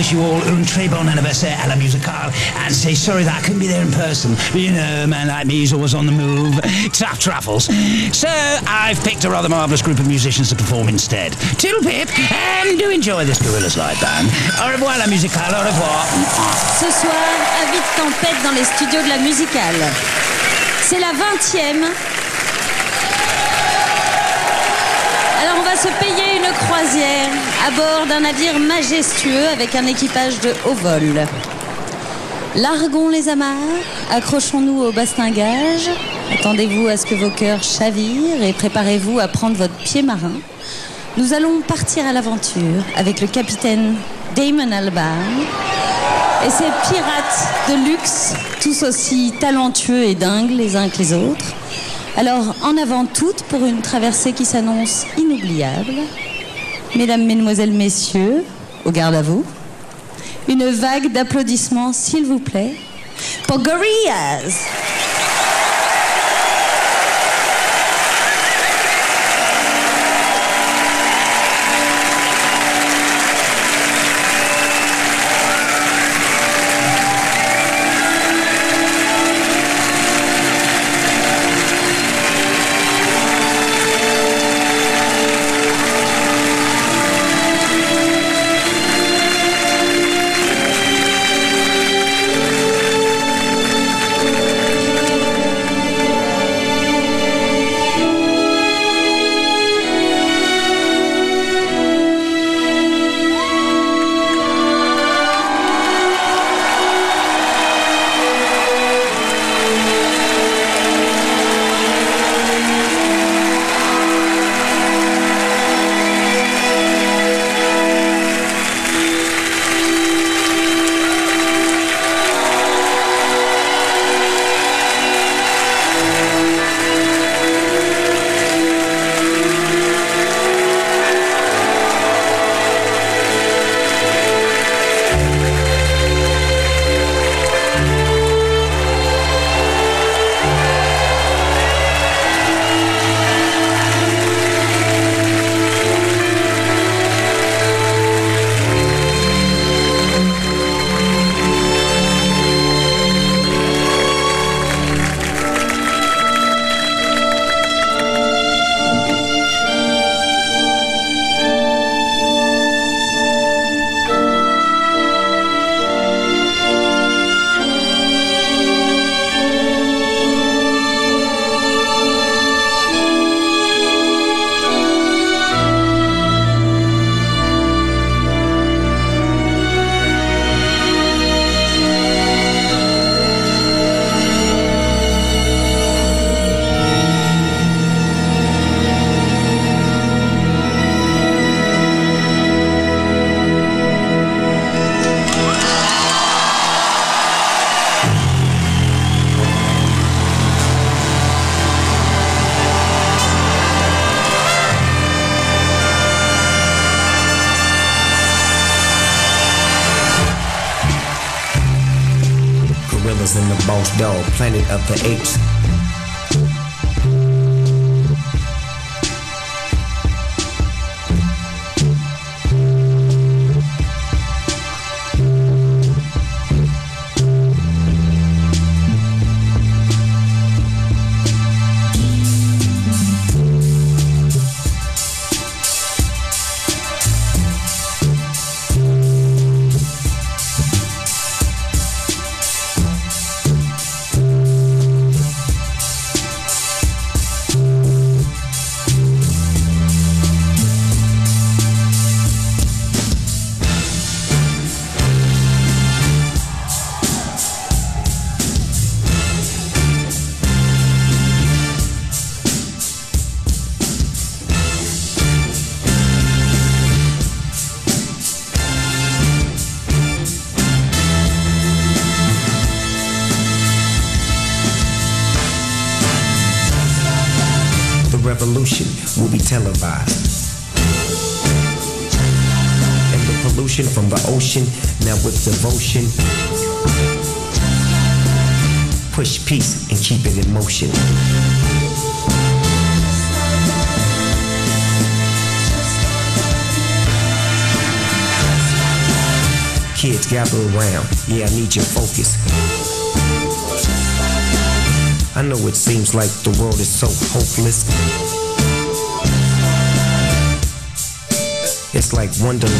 wish you all un très bon anniversaire à la musicale and say sorry that I couldn't be there in person. But you know, a man like me is always on the move. Tough truffles. So I've picked a rather marvellous group of musicians to perform instead. Toodle pip, and do enjoy this Gorillaz live band. Au revoir la musicale, au revoir. Ce soir, Avis de tempête dans les studios de la musicale. C'est la 20e. Alors on va se payer une croisière à bord d'un navire majestueux avec un équipage de haut vol. Larguons les amarres, accrochons-nous au bastingage, attendez-vous à ce que vos cœurs chavirent et préparez-vous à prendre votre pied marin. Nous allons partir à l'aventure avec le capitaine Damon Albarn et ses pirates de luxe, tous aussi talentueux et dingues les uns que les autres. Alors, en avant toutes pour une traversée qui s'annonce inoubliable. Mesdames, Mesdemoiselles, Messieurs, au garde à vous. Une vague d'applaudissements, s'il vous plaît, pour Gorillaz. In the Boss Dog, Planet of the Apes. Revolution will be televised. And the pollution from the ocean, now with devotion, push peace and keep it in motion. Kids gather around, yeah, I need your focus. I know it seems like the world is so hopeless. It's like Wonderland.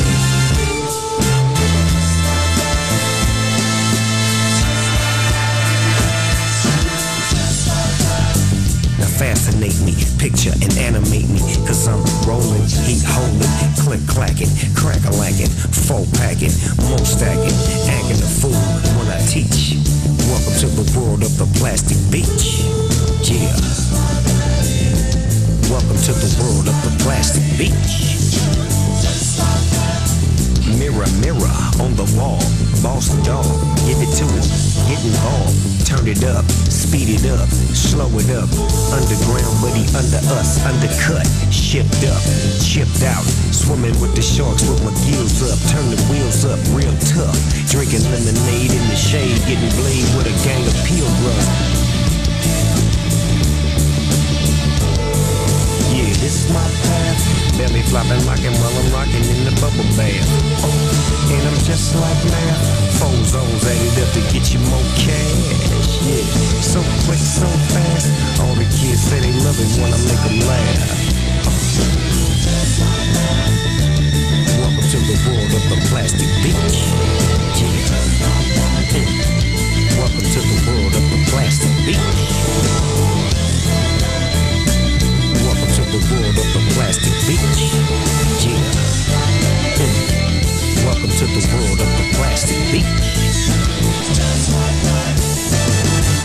Now fascinate me, picture and animate me, cause I'm rolling, heat holding, click clacking, crack-a-lacking, full packing, more stacking, acting a fool when I teach. Welcome to the world of the plastic beach. Yeah. Welcome to the world of the plastic beach. Mirror, mirror on the wall, boss dog, give it to him, get involved, turn it up, speed it up, slow it up, underground but he under us, undercut, shipped up, chipped out, swimming with the sharks with my gills up, turn the wheels up, real tough, drinking lemonade in the shade, getting blade with a gang of pilgrims. Yeah, this is my path, belly flopping, rocking while I'm rocking in the bubble bath. Oh, and I'm just like math, 4 zones added up to get you more cash. Yeah, so quick, so fast, all the kids say they love it when I make them laugh. Welcome to the world of the plastic beach. Yeah. Welcome to the world of the plastic beach. Welcome to the world of the plastic beach. Yeah. Welcome to the world of the plastic beach.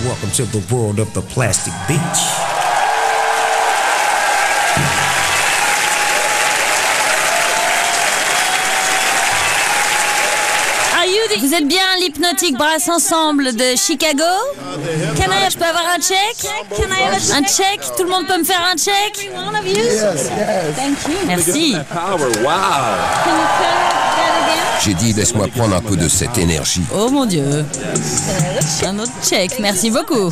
Welcome to the world of the plastic beach. Vous êtes bien l'hypnotique brasse ensemble de Chicago? Je peux avoir un check? Un check? Tout le monde peut me faire un check? Yes. Thank you. Merci. J'ai dit, laisse-moi prendre un peu de cette énergie. Oh mon Dieu. Un autre check. Merci beaucoup.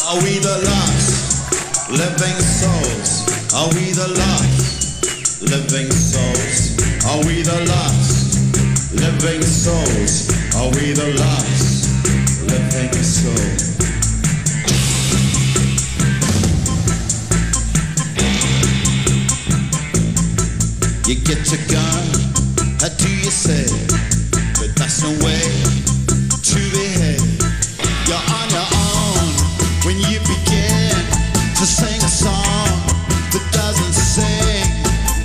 Are we the lost living souls? Are we the lost living souls? Are we the lost living souls? Are we the lost living souls? You get your gun, how do you say? But that's no way to behave. You're on your own when you begin to sing a song that doesn't sing,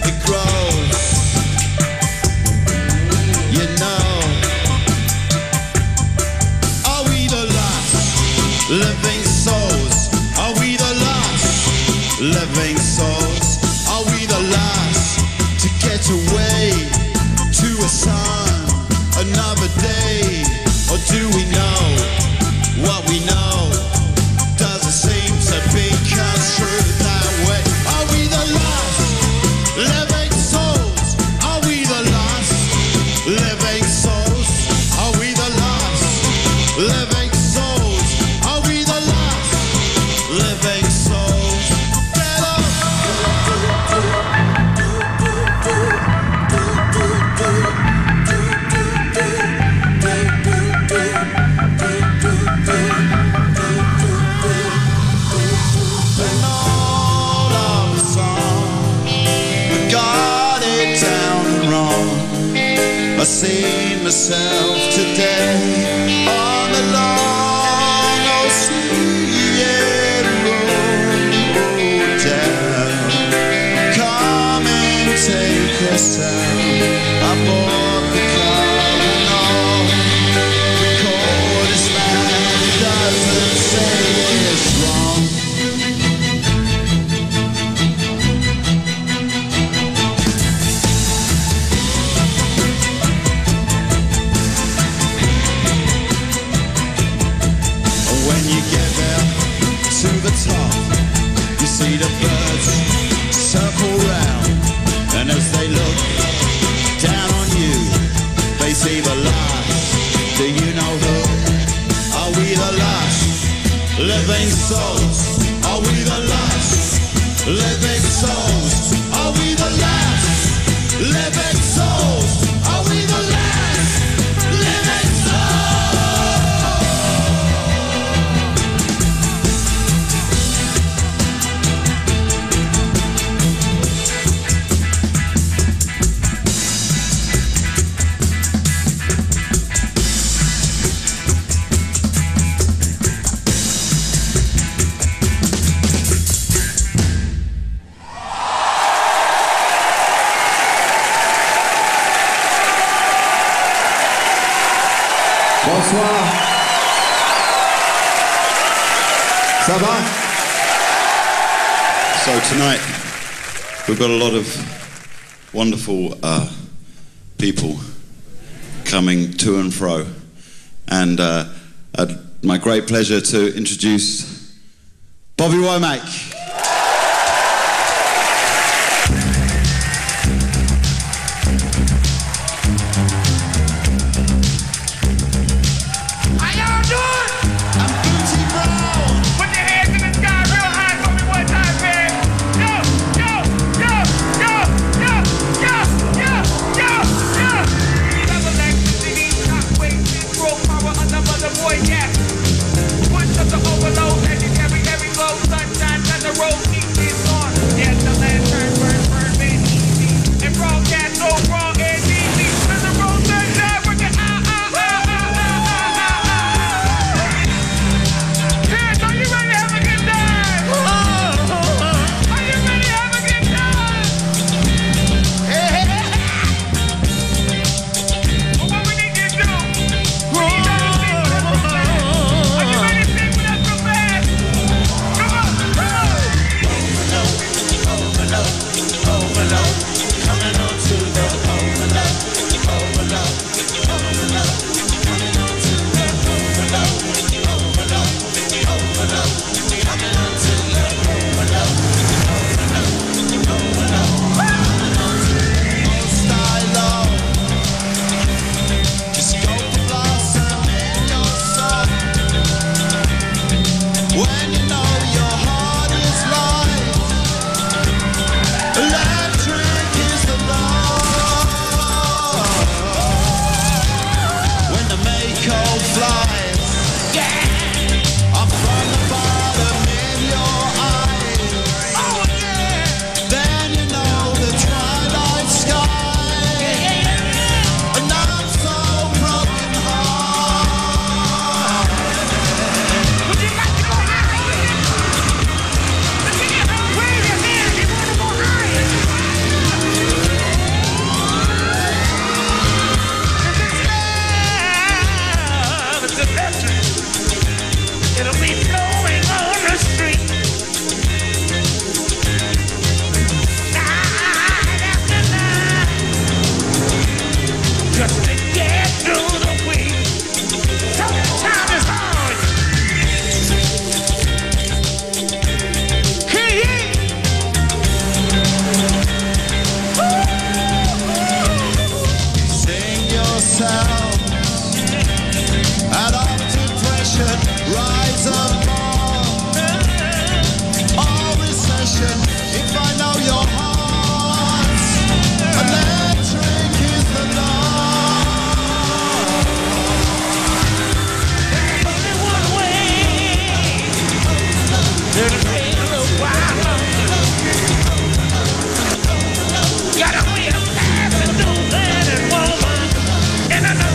it grows. You know, are we the lost living souls? Are we the lost living souls? Are we the last to get away to a sun another day? Or do we know what we know doesn't seem to be construed that way? Are we the lost living souls? Are we the lost living souls? Are we the lost living souls? Are we the lost living souls? Get up! I seen myself today on the long ocean road down. Come and take us out. I bought the car and all. The chorus man doesn't say it's wrong. You see the birds circle round, and as they look down on you, Bonsoir. Ça va? So tonight, we've got a lot of wonderful people coming to and fro. And my great pleasure to introduce Bobby Womack. Got a way of passing through men and women in another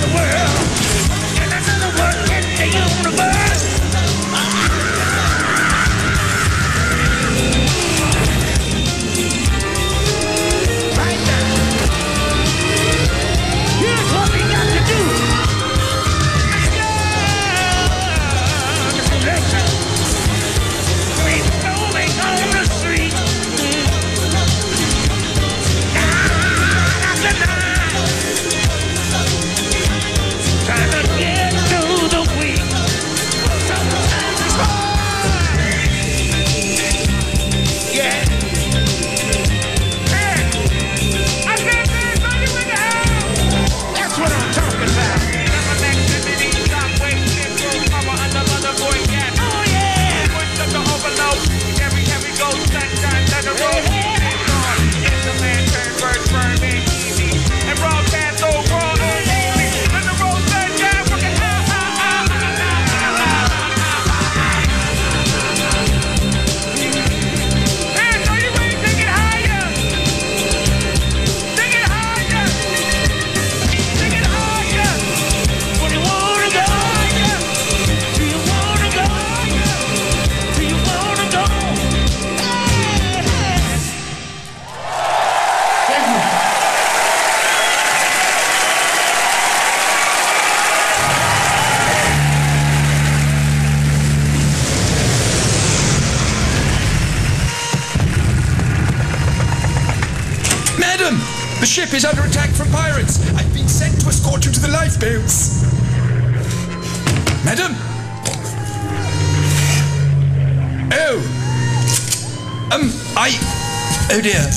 The ship is under attack from pirates. I've been sent to escort you to the lifeboats. Madam? Oh. Oh dear.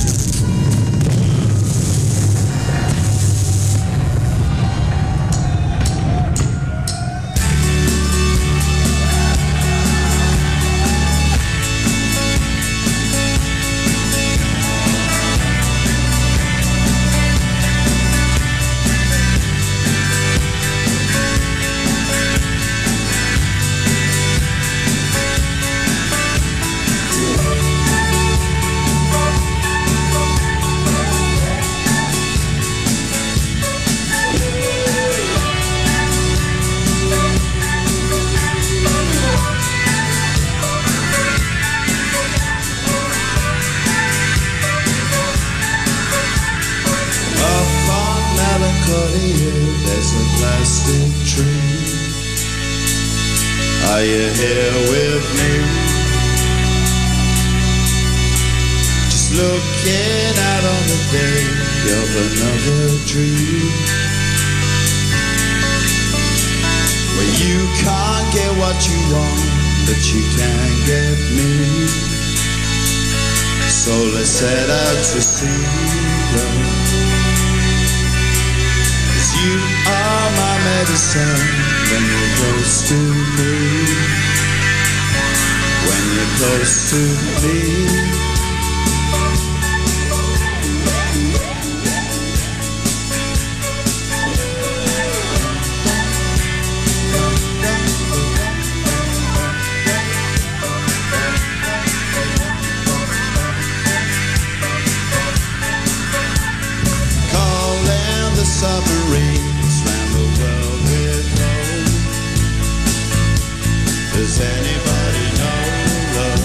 There's a plastic tree. Are you here with me? Just looking out on the day of another dream, where you can't get what you want, but you can get me. So let's set out to sea, love. You are my medicine when you're close to me. When you're close to me. Calling the submarines round the world with hope. Does anybody know love?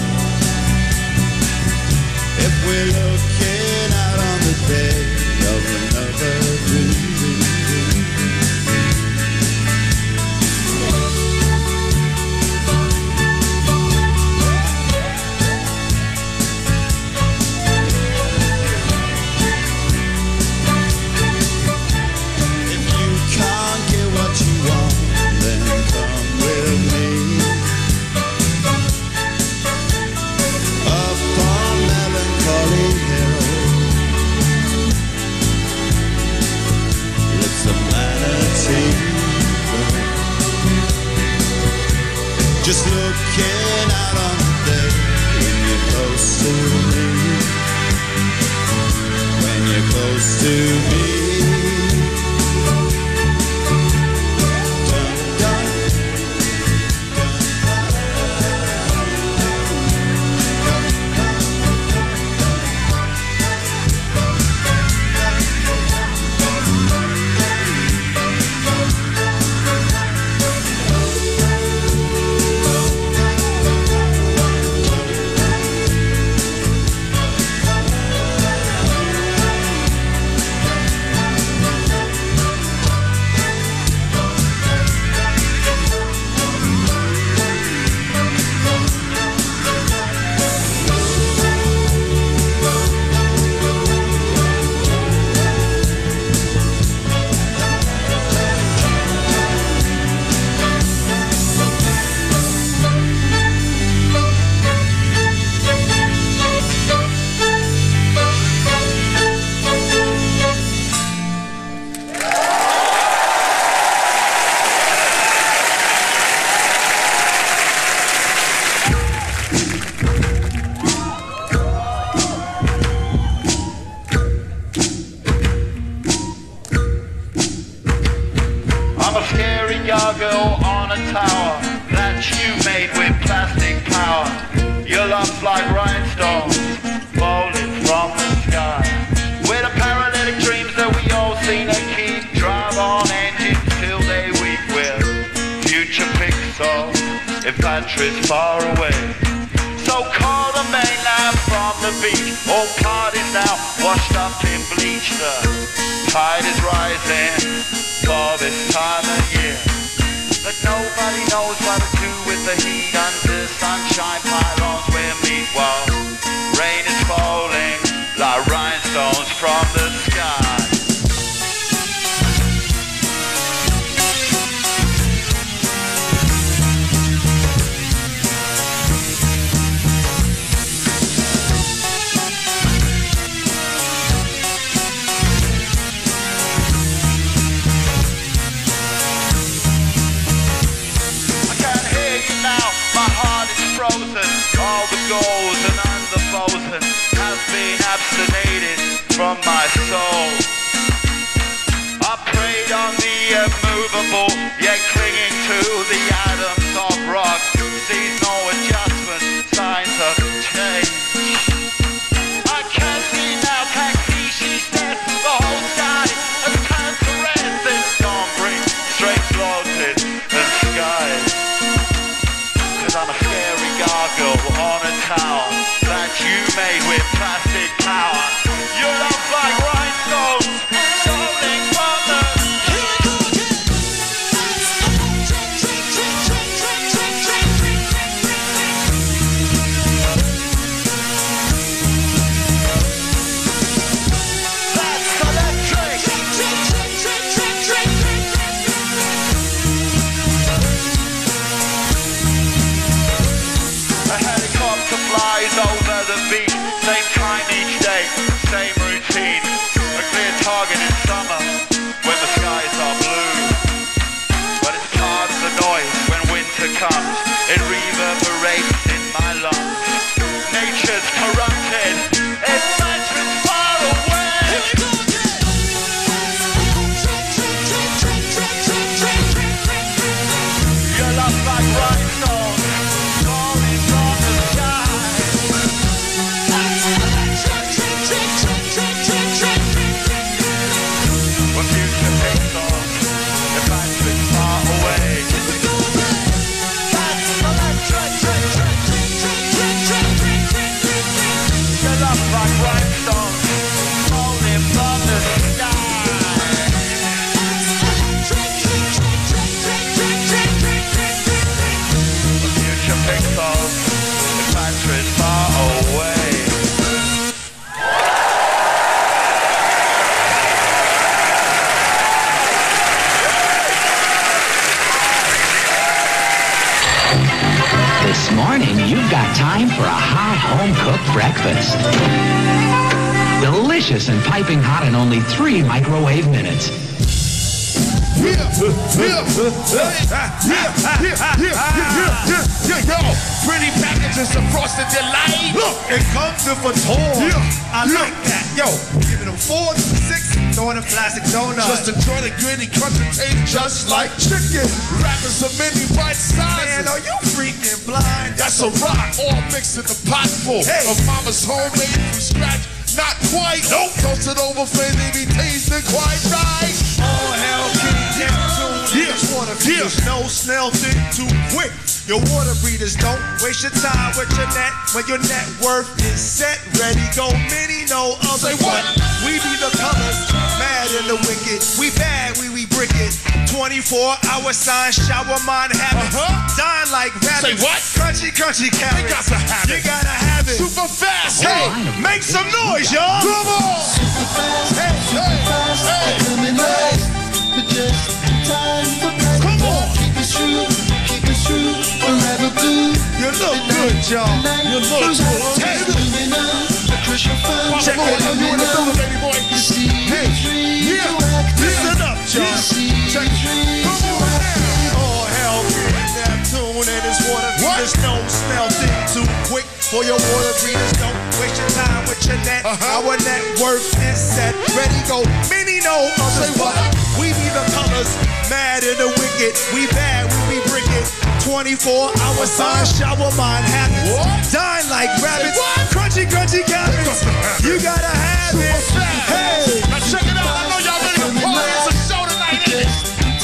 If we're looking out on the day of another dream. If you can't get what you want, then come with me. Up on Melancholy Hill, it's a manatee. Just looking out on the day when you're close to me. When you're close to me. Dun, dun, I'm a scary gargoyle on a tower that you made with plastic power. Your love's like rhinestones falling from the sky. We're the paralytic dreams that we all seem to keep. Drive on engines till they weep. We're future Pixar if Patrick's far away. So call the mainland from the beach. All parties now washed up in bleach. The tide is rising for this time of year, but nobody knows what to do with the heat under sunshine pylons where meet while rain is falling like rhinestones from the sky. people, yet clinging to the atoms of rock. Sees no adjustment, signs of change. I can see now taxi, she's dead. The whole sky has turned to red. This storm brings straight floated and skies. Cause I'm a scary gargoyle on a tower that you made with plastic power. Your love like rhinestones, falling from the... Over the beat, same time each day, same routine. A clear target in summer when the skies are blue. But it's part of the noise when winter comes. It reverberates in my lungs. Nature's corrupted. Its mantra's far away. Your love like rhinestones falling from the sky. When future takes off, the factory's far away. Your love like rhinestones falling from the sky. When future takes off, the factory's far away. This morning, you've got time for a hot home-cooked breakfast. Delicious and piping hot in only 3 microwave minutes. Yo, pretty packages of frosted delight. Look, it comes with a toy. I like that. Yo, giving them 4 to 6, throwing a plastic donut. Just enjoy the gritty crunch and taste just like chicken. Wrapping some mini bite sizes. Man, are you freaking blind? That's a rock, all mixed in the pot full of mama's homemade from scratch. Not quite. Nope. Toasted over flame, they be tasting quite right. All hell, King Neptune. Just wanna feel no snail thing too quick. Your water breeders don't waste your time with your net. When your net worth is set, ready, go mini, no other. Say what? We be the colors, mad and the wicked. We bad, we brick it. 24-hour sign, shower mind habit. Dine like rabbits. Say what? Crunchy carrots. You gotta have it. You gotta have it. Super fast. Hey, make some noise, y'all. Come on. Super fast. Hey. Coming right. But just time for practice. Come on. Keep it true. Forever blue. You look good, y'all. You look good. Hey. Check it out. You in the building, baby boy. Hey. Yeah. Listen up, y'all. Check it. Come on now. All hell, Neptune and his water breeders don't smell thing too quick for your water breeders. Don't waste your time with your net. Our net worth is set. Ready, go. Many know others, but we be the colors, mad and the wicked. We bad, we brick it. 24-hour sign, shower mind habits. Dine like rabbits. Crunchy carrots. You gotta have it. Hey, now check it out. I know y'all ready to party. It's a show tonight, ain't it?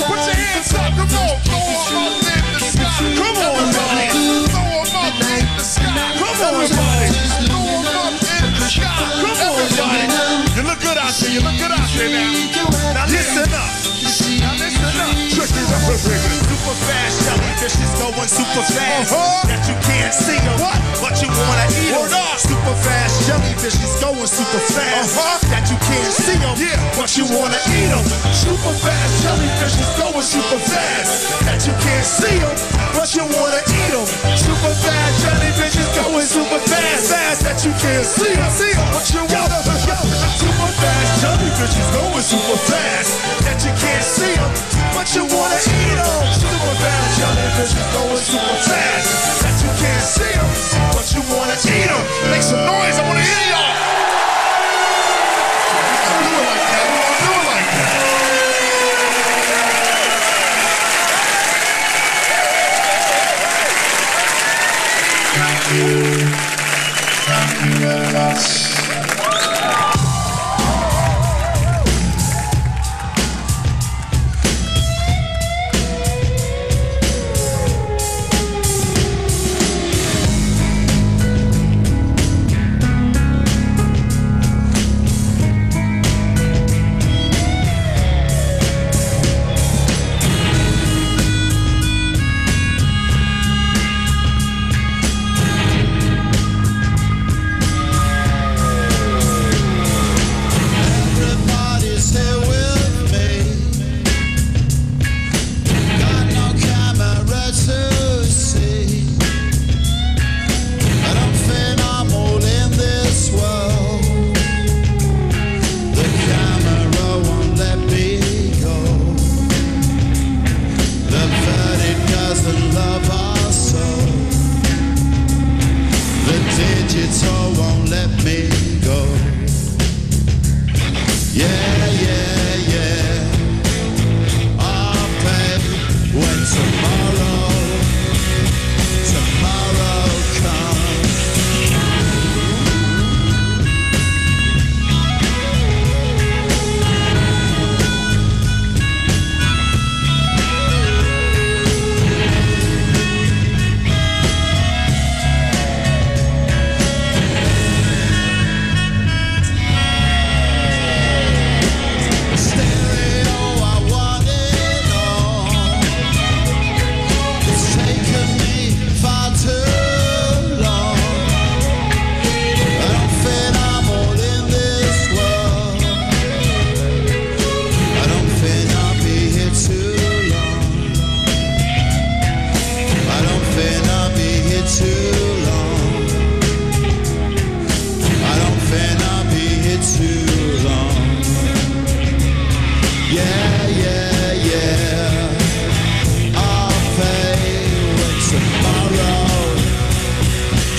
Put your hands up. Come on. Throw them up in the sky. Come on, everybody. Throw them up in the sky. Come on, everybody. Throw them up in the sky. Come on, everybody. You look good out there. now. Now listen up. Check it out, baby. Super fast jellyfishes going super fast. That you can't see them, but you wanna eat them. Super fast jellyfishes going super fast. That you can't see them, but you wanna eat them. Super fast jellyfishes going super fast. That you can't see them, but you wanna eat them. Super fast jellyfishes going super fast. Fast that you can't see them, but you wanna. Super fast jellyfishes going super fast. That you can't see them, but you wanna eat them. Super fast jellyfishes going super fast. That you can't see them, but you wanna eat them. Make some noise, I wanna hear y'all. Do it like that. Do it like that.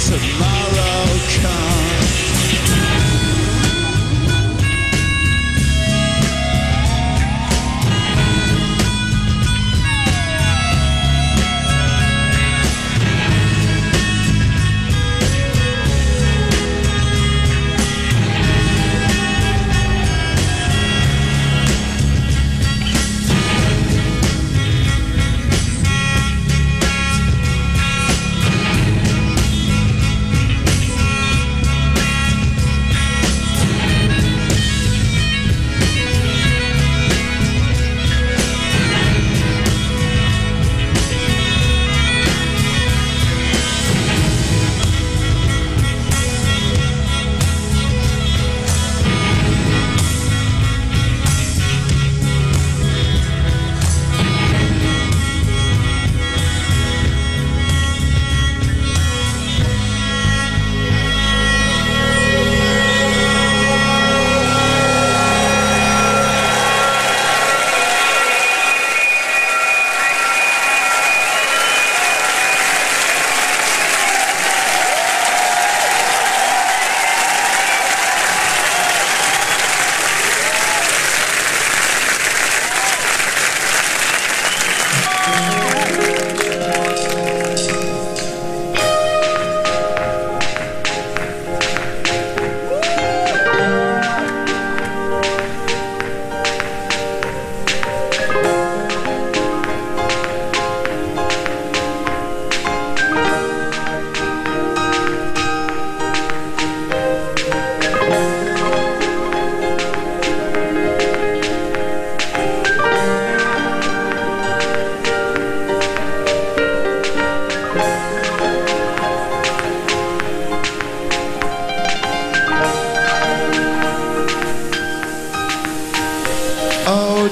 tomorrow comes.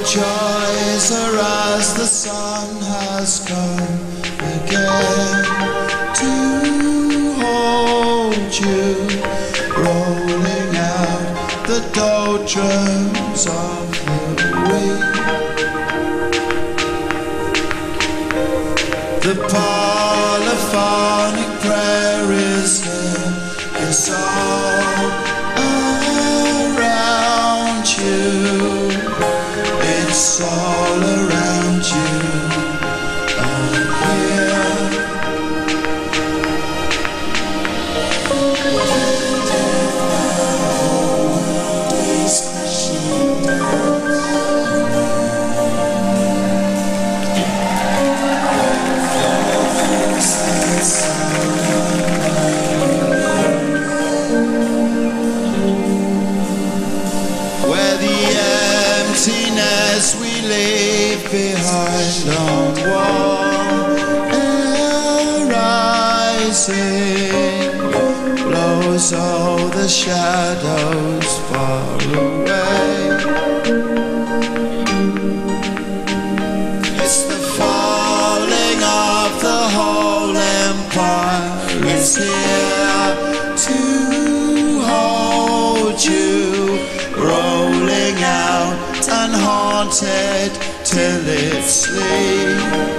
Joys are as the sun has come again to hold you, rolling out the doldrums of the week. The polyphonic prayer is here, it's all around you. It's all around you and here. Where the emptiness we leave behind on warm air rising blows all the shadows far away. It's the falling of the whole empire. It's here to hold you, rolling out unhaunted till it sleeps.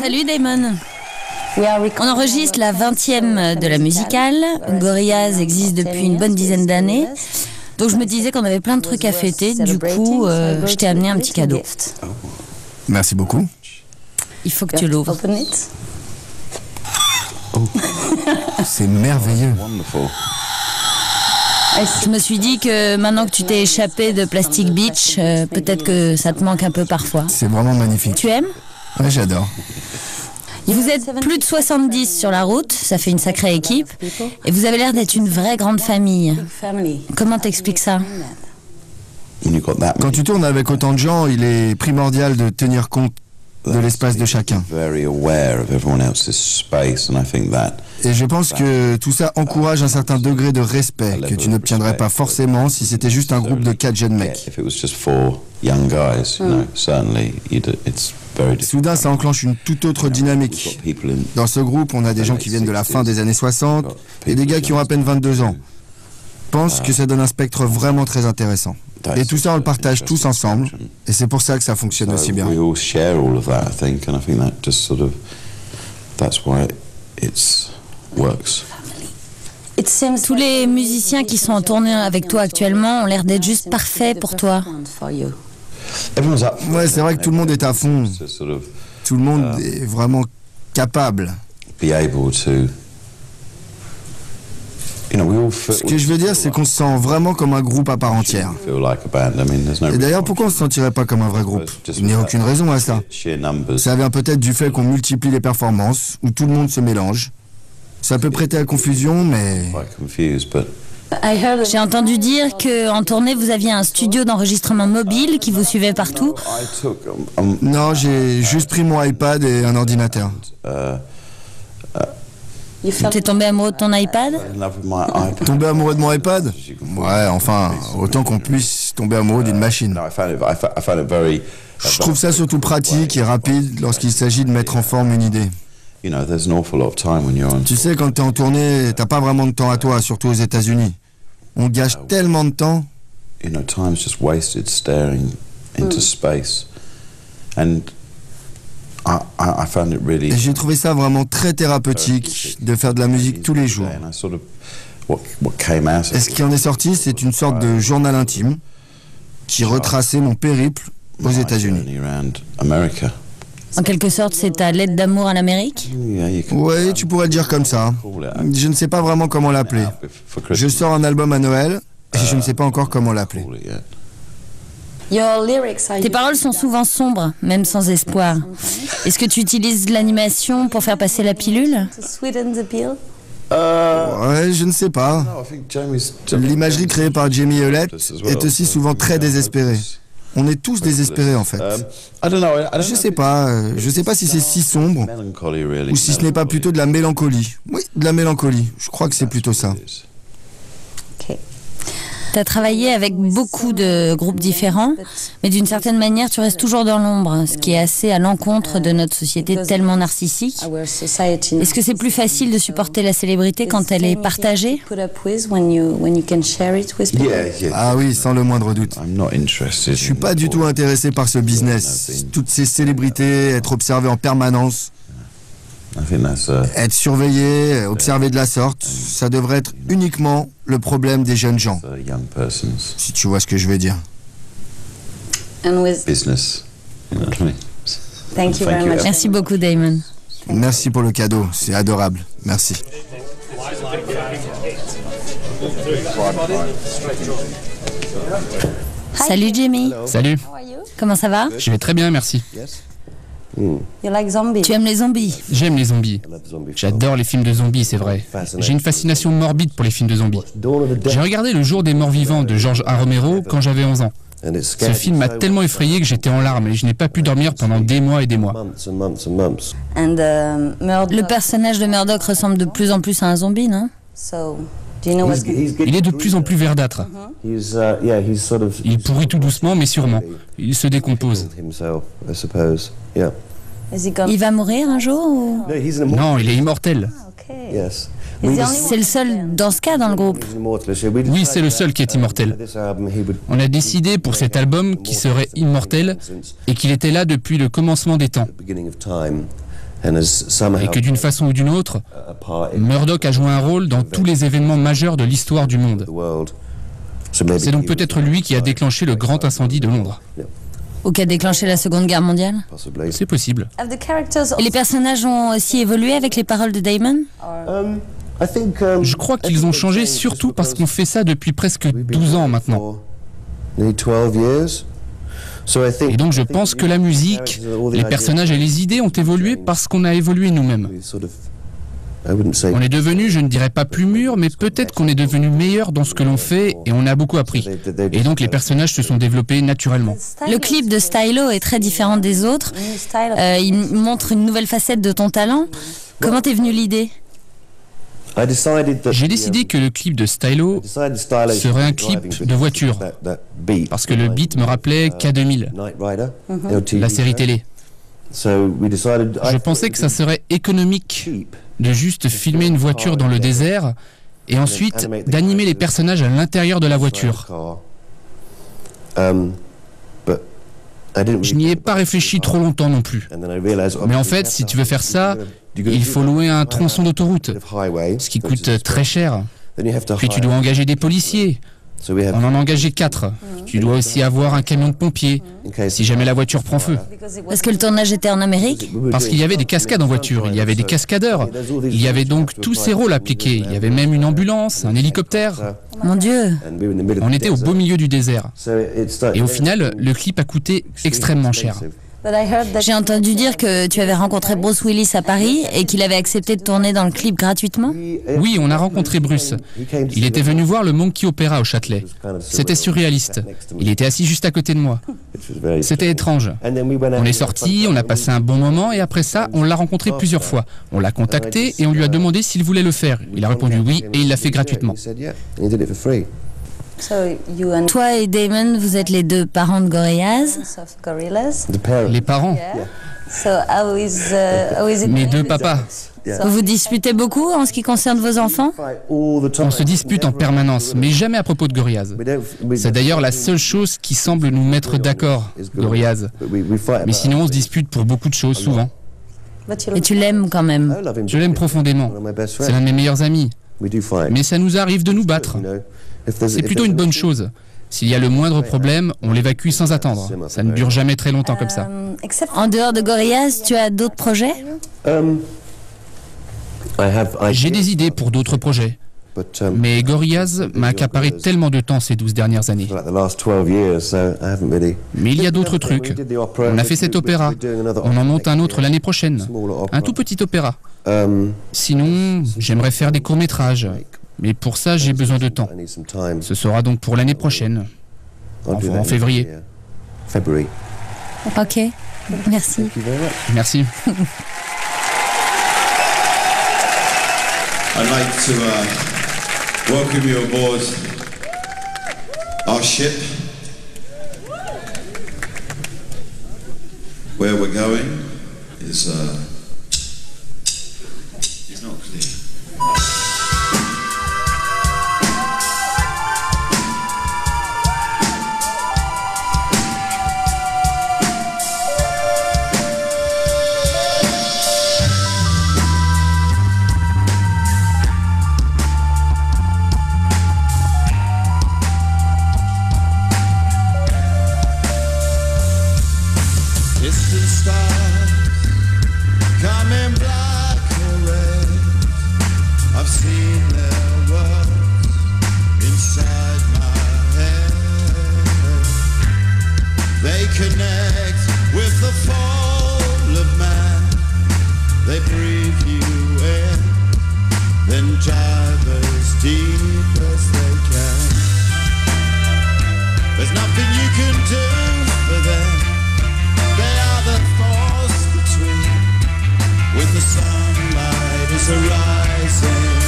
Salut Damon. On enregistre la 20e de la musicale. Gorillaz existe depuis une bonne dizaine d'années. Donc je me disais qu'on avait plein de trucs à fêter. Du coup, je t'ai amené un petit cadeau. Merci beaucoup. Il faut que tu l'ouvres. C'est merveilleux. Je me suis dit que maintenant que tu t'es échappé de Plastic Beach, peut-être que ça te manque un peu parfois. C'est vraiment magnifique. Tu aimes ? Ouais, j'adore. Vous êtes plus de 70 sur la route, ça fait une sacrée équipe, et vous avez l'air d'être une vraie grande famille. Comment t'expliques ça ? Quand tu tournes avec autant de gens, il est primordial de tenir compte de l'espace de chacun. Et je pense que tout ça encourage un certain degré de respect que tu n'obtiendrais pas forcément si c'était juste un groupe de 4 jeunes mecs. Soudain, ça enclenche une toute autre dynamique. Dans ce groupe, on a des gens qui viennent de la fin des années 60 et des gars qui ont à peine 22 ans. Je pense que ça donne un spectre vraiment très intéressant. Et tout ça, on le partage tous ensemble, et c'est pour ça que ça fonctionne aussi bien. Tous les musiciens qui sont en tournée avec toi actuellement ont l'air d'être juste parfaits pour toi. Ouais, c'est vrai que tout le monde est à fond. Tout le monde est vraiment capable. Ce que je veux dire, c'est qu'on se sent vraiment comme un groupe à part entière. Et d'ailleurs, pourquoi on se sentirait pas comme un vrai groupe ? Il n'y a aucune raison à ça. Ça vient peut-être du fait qu'on multiplie les performances, où tout le monde se mélange. Ça peut prêter à confusion, mais... J'ai entendu dire qu'en tournée, vous aviez un studio d'enregistrement mobile qui vous suivait partout. Non, j'ai juste pris mon iPad et un ordinateur. T'es tombé amoureux de ton iPad ? Tombé amoureux de mon iPad ? Ouais, enfin, autant qu'on puisse tomber amoureux d'une machine. Je trouve ça surtout pratique et rapide lorsqu'il s'agit de mettre en forme une idée. Tu sais, quand t'es en tournée, t'as pas vraiment de temps à toi, surtout aux États-Unis. On gâche tellement de temps. Et j'ai trouvé ça vraiment très thérapeutique de faire de la musique tous les jours. Et ce qui en est sorti, c'est une sorte de journal intime qui retraçait mon périple aux États-Unis. En quelque sorte, c'est ta lettre d'amour à l'Amérique ? Oui, tu pourrais le dire comme ça. Je ne sais pas vraiment comment l'appeler. Je sors un album à Noël et je ne sais pas encore comment l'appeler. Tes paroles sont souvent sombres, même sans espoir. Est-ce que tu utilises l'animation pour faire passer la pilule ? Ouais, je ne sais pas. L'imagerie créée par Jamie Hewlett est aussi souvent très désespérée. On est tous désespérés en fait. Je sais pas si c'est si sombre ou si ce n'est pas plutôt de la mélancolie. Oui, de la mélancolie. Je crois que c'est plutôt ça. T'as travaillé avec beaucoup de groupes différents, mais d'une certaine manière, tu restes toujours dans l'ombre, ce qui est assez à l'encontre de notre société tellement narcissique. Est-ce que c'est plus facile de supporter la célébrité quand elle est partagée ? Ah oui, sans le moindre doute. Je suis pas du tout intéressé par ce business. Toutes ces célébrités, être observé en permanence. Être surveillé, observé de la sorte, ça devrait être uniquement le problème des jeunes gens. Si tu vois ce que je veux dire. Merci beaucoup, Damon. Merci pour le cadeau, c'est adorable. Merci. Salut, Jamie. Salut. Comment ça va ? Je vais très bien, merci. Tu aimes les zombies ? J'aime les zombies. J'adore les films de zombies, c'est vrai. J'ai une fascination morbide pour les films de zombies. J'ai regardé Le Jour des Morts Vivants de George A. Romero quand j'avais 11 ans. Ce film m'a tellement effrayé que j'étais en larmes et je n'ai pas pu dormir pendant des mois et des mois. Le personnage de Murdoch ressemble de plus en plus à un zombie, non ? Il est de plus en plus verdâtre. Il pourrit tout doucement, mais sûrement. Il se décompose. Il va mourir un jour ou... Non, il est immortel. C'est le seul dans ce cas dans le groupe. Oui, c'est le seul qui est immortel. On a décidé pour cet album qu'il serait immortel et qu'il était là depuis le commencement des temps. Et que d'une façon ou d'une autre, Murdoch a joué un rôle dans tous les événements majeurs de l'histoire du monde. C'est donc peut-être lui qui a déclenché le grand incendie de Londres. Ou qui a déclenché la Seconde Guerre mondiale? C'est possible. Et les personnages ont aussi évolué avec les paroles de Damon? Je crois qu'ils ont changé surtout parce qu'on fait ça depuis presque 12 ans maintenant. Et donc je pense que la musique, les personnages et les idées ont évolué parce qu'on a évolué nous-mêmes. On est devenu, je ne dirais pas plus mûr, mais peut-être qu'on est devenu meilleur dans ce que l'on fait et on a beaucoup appris. Et donc les personnages se sont développés naturellement. Le clip de Stylo est très différent des autres. Il montre une nouvelle facette de ton talent. Comment t'es venue l'idée? J'ai décidé que le clip de Stylo serait un clip de voiture, parce que le beat me rappelait K2000, la série télé. Je pensais que ça serait économique de juste filmer une voiture dans le désert et ensuite d'animer les personnages à l'intérieur de la voiture. Je n'y ai pas réfléchi trop longtemps non plus. Mais en fait, si tu veux faire ça, il faut louer un tronçon d'autoroute, ce qui coûte très cher. Puis tu dois engager des policiers. On en a engagé 4. Tu dois aussi avoir un camion de pompiers, si jamais la voiture prend feu. Est-ce que le tournage était en Amérique? Parce qu'il y avait des cascades en voiture, il y avait des cascadeurs, il y avait donc tous ces rôles appliqués. Il y avait même une ambulance, un hélicoptère. Mon Dieu! On était au beau milieu du désert. Et au final, le clip a coûté extrêmement cher. J'ai entendu dire que tu avais rencontré Bruce Willis à Paris et qu'il avait accepté de tourner dans le clip gratuitement. Oui, on a rencontré Bruce. Il était venu voir le Monkey Opera au Châtelet. C'était surréaliste. Il était assis juste à côté de moi. C'était étrange. On est sortis, on a passé un bon moment et après ça, on l'a rencontré plusieurs fois. On l'a contacté et on lui a demandé s'il voulait le faire. Il a répondu oui et il l'a fait gratuitement. Toi et Damon, vous êtes les deux parents de Gorillaz. Les parents. Mes deux papas. Vous vous disputez beaucoup en ce qui concerne vos enfants? On se dispute en permanence, mais jamais à propos de Gorillaz. C'est d'ailleurs la seule chose qui semble nous mettre d'accord, Gorillaz. Mais sinon, on se dispute pour beaucoup de choses, souvent. Et tu l'aimes quand même? Je l'aime profondément. C'est l'un de mes meilleurs amis. Mais ça nous arrive de nous battre. C'est plutôt une bonne chose. S'il y a le moindre problème, on l'évacue sans attendre. Ça ne dure jamais très longtemps comme ça. En dehors de Gorillaz, tu as d'autres projets? J'ai des idées pour d'autres projets. Mais Gorillaz m'a accaparé tellement de temps ces 12 dernières années. Mais il y a d'autres trucs. On a fait cet opéra. On en monte un autre l'année prochaine. Un tout petit opéra. Sinon, j'aimerais faire des courts-métrages. Mais pour ça, j'ai besoin de temps. Ce sera donc pour l'année prochaine, en février. Ok, merci. Merci. I'd like to welcome you aboard our ship. Where we're going is not clear. Connect with the fall of man. They breathe you in, then dive as deep as they can. There's nothing you can do for them. They are the force between. When the sunlight is arising,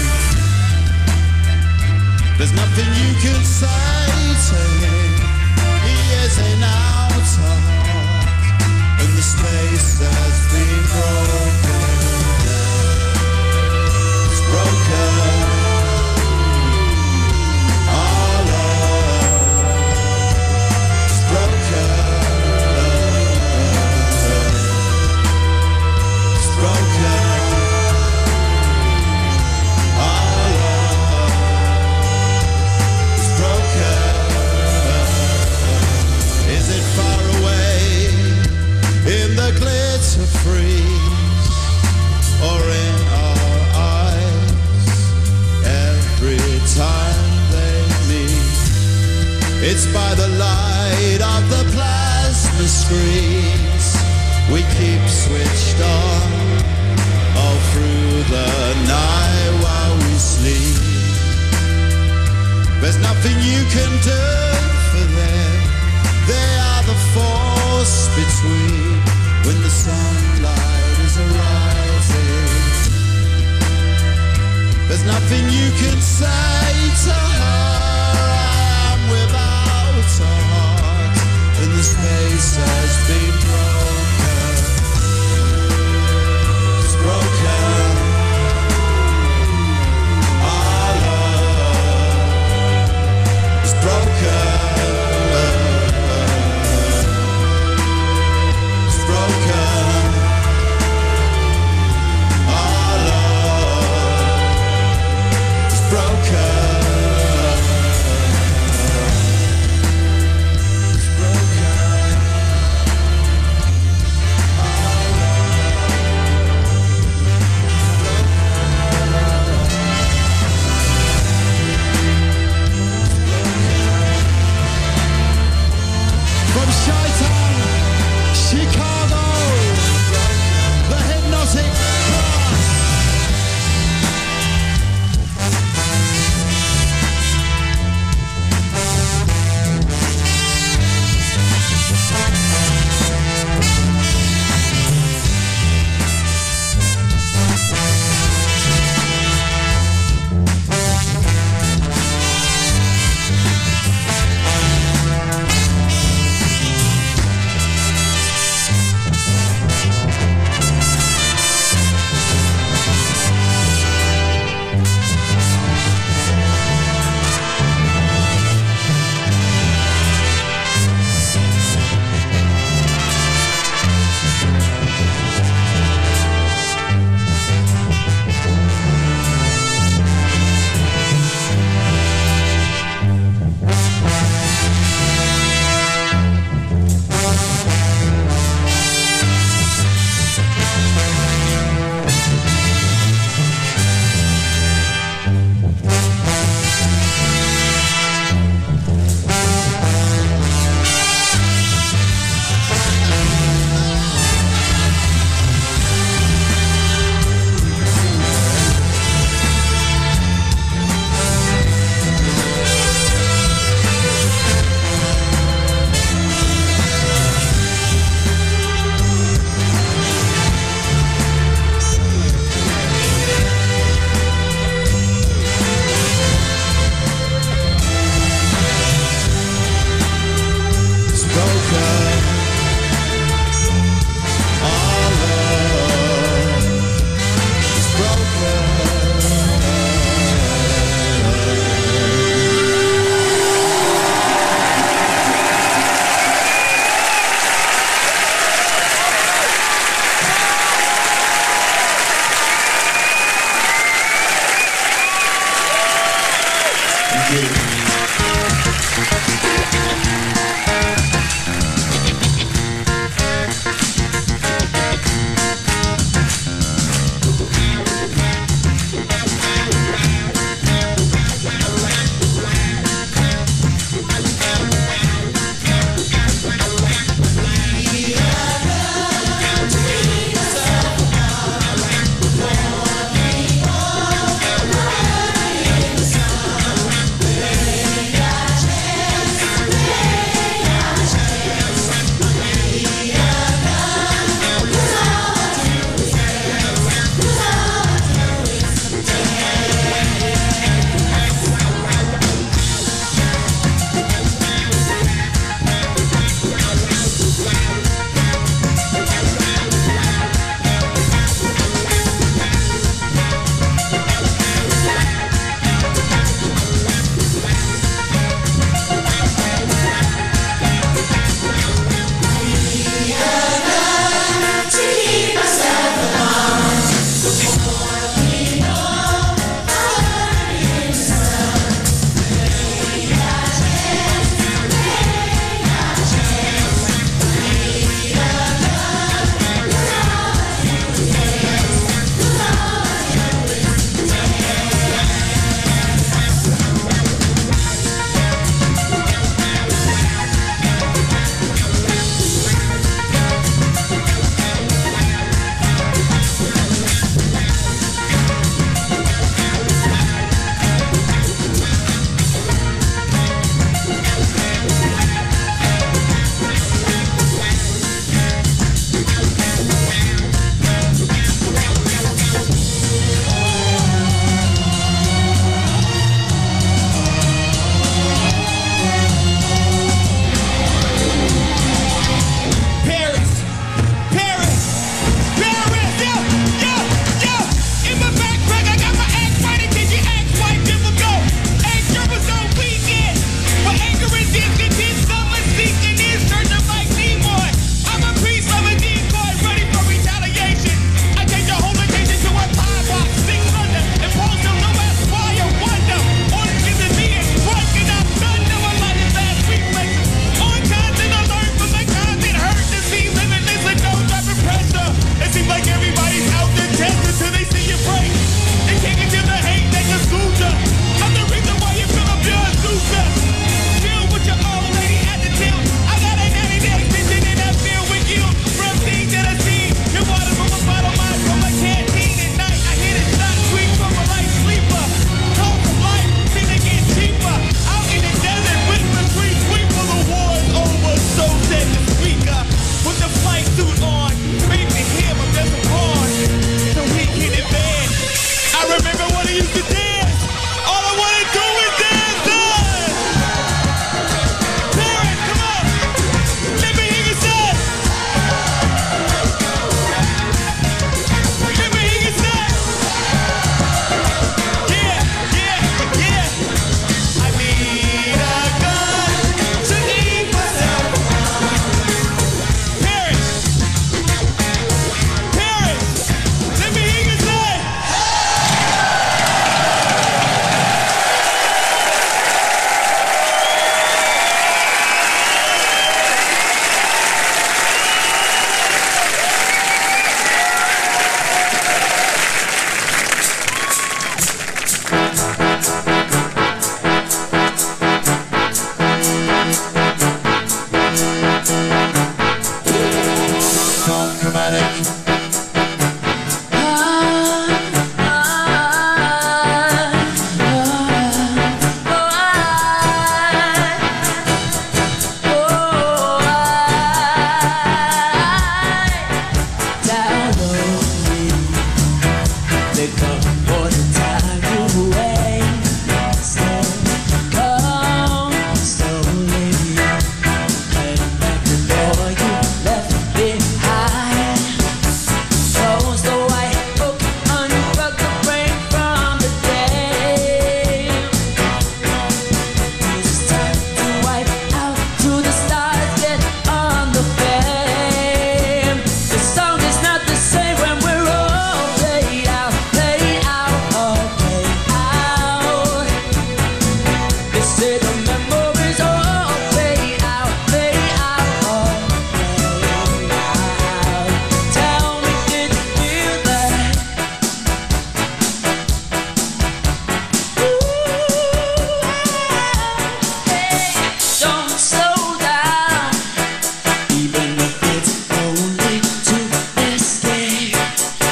there's nothing you can say to him. He is an and the space has been broken. It's broken. nothing you can do for them. They are the force between when the sunlight is arising. There's nothing you can say to her. I am without a heart, and the space has been broken. It's broken. Our love is broken. It's broken. Our love is broken. It's broken.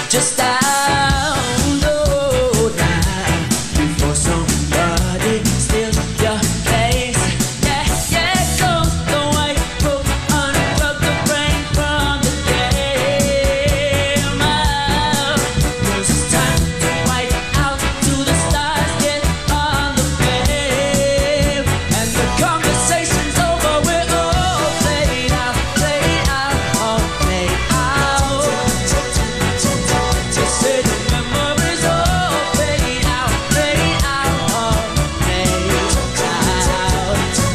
just down, low down, before somebody steals your place. Yeah, yeah, goes the white coat, unplug the brain from the game. Cause it's time to wipe out to the stars, get on the flame. And the conversation's over, we're all played out, all played out. Just say the memories all played out, all played out.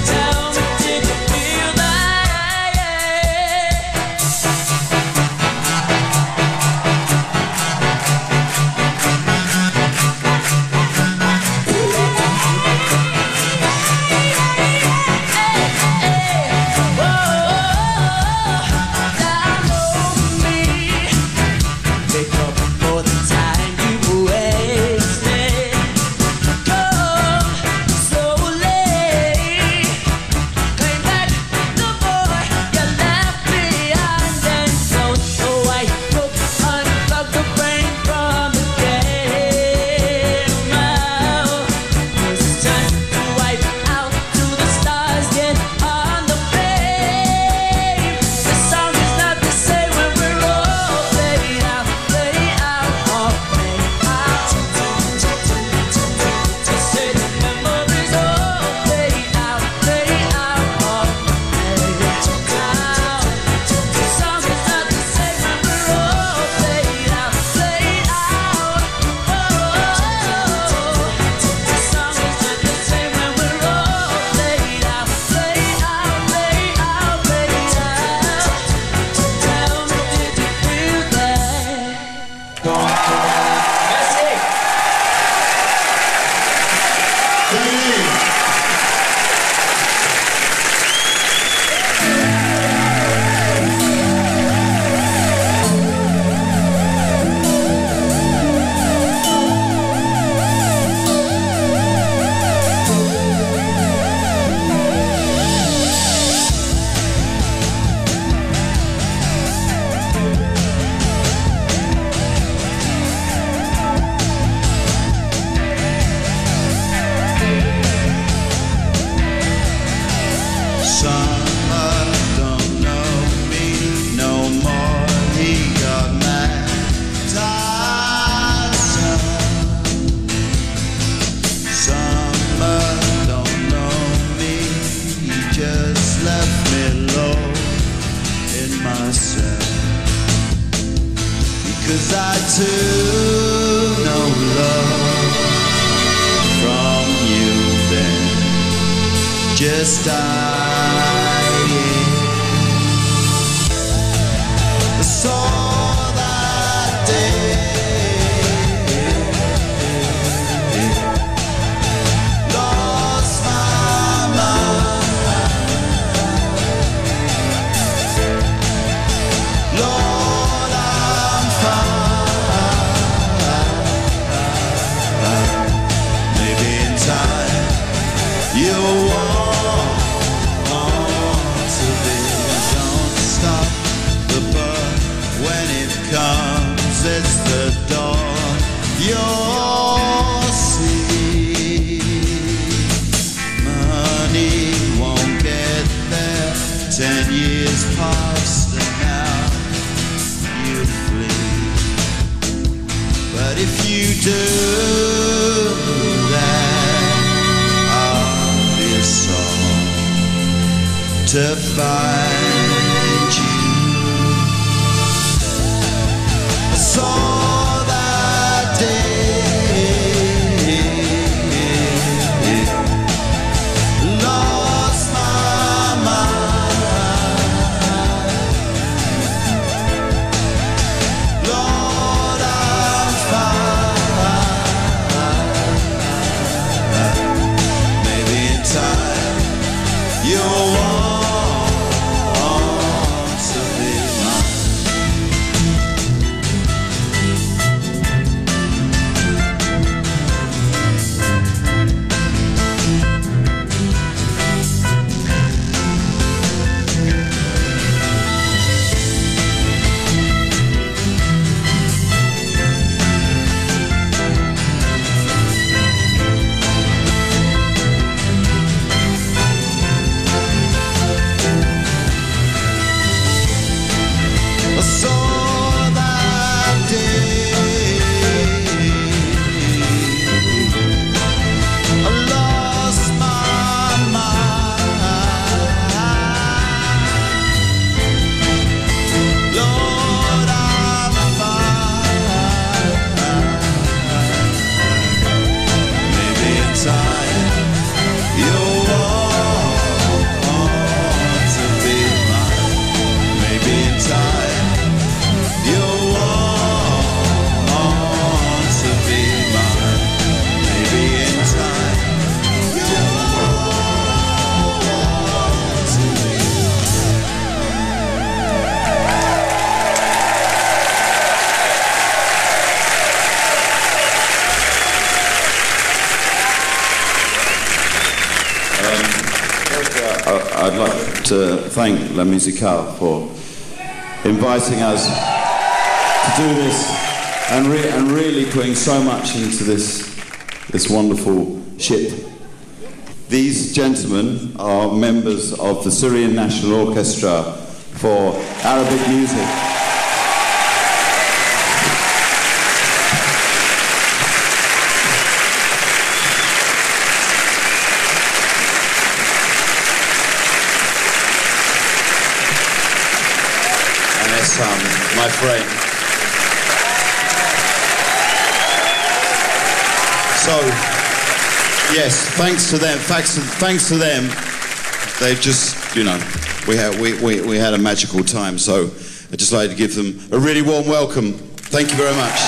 Tell me, did you feel that? Make up for the time you wasted. Come slowly, claim back the boy you left behind, and close the white book, unplug the brain from the game. Cause it's time to wipe out to the stars, get on the flame. The song is not the same when we're all played out, all played out. Just say the memories all played out, all played out. The song is not the same when we're all played out, The song is not the same when we're all played out, Tell me, did you feel that? Merci. Summer don't know me no more. He got mad. Summer don't know me. He just left me low in myself. Because I took no love from you then. Just dying. I saw that day. Lost my mind. Lord, I'm fine. Maybe in time you'll walk onto this. Don't stop the bus when it comes. It's the dawn. You'll see. Money won't get there. 10 years past and now you flee. But if you do that, I'll be a song to find you. I saw that day, lost my mind. Lord, I'm fine. Maybe in time you'll walk to thank La Musicale for inviting us to do this and really putting so much into this wonderful ship. These gentlemen are members of the Syrian National Orchestra for Arabic music. My friend. So, yes, thanks to them. They've just, you know, we had a magical time. So I'd just like to give them a really warm welcome. Thank you very much.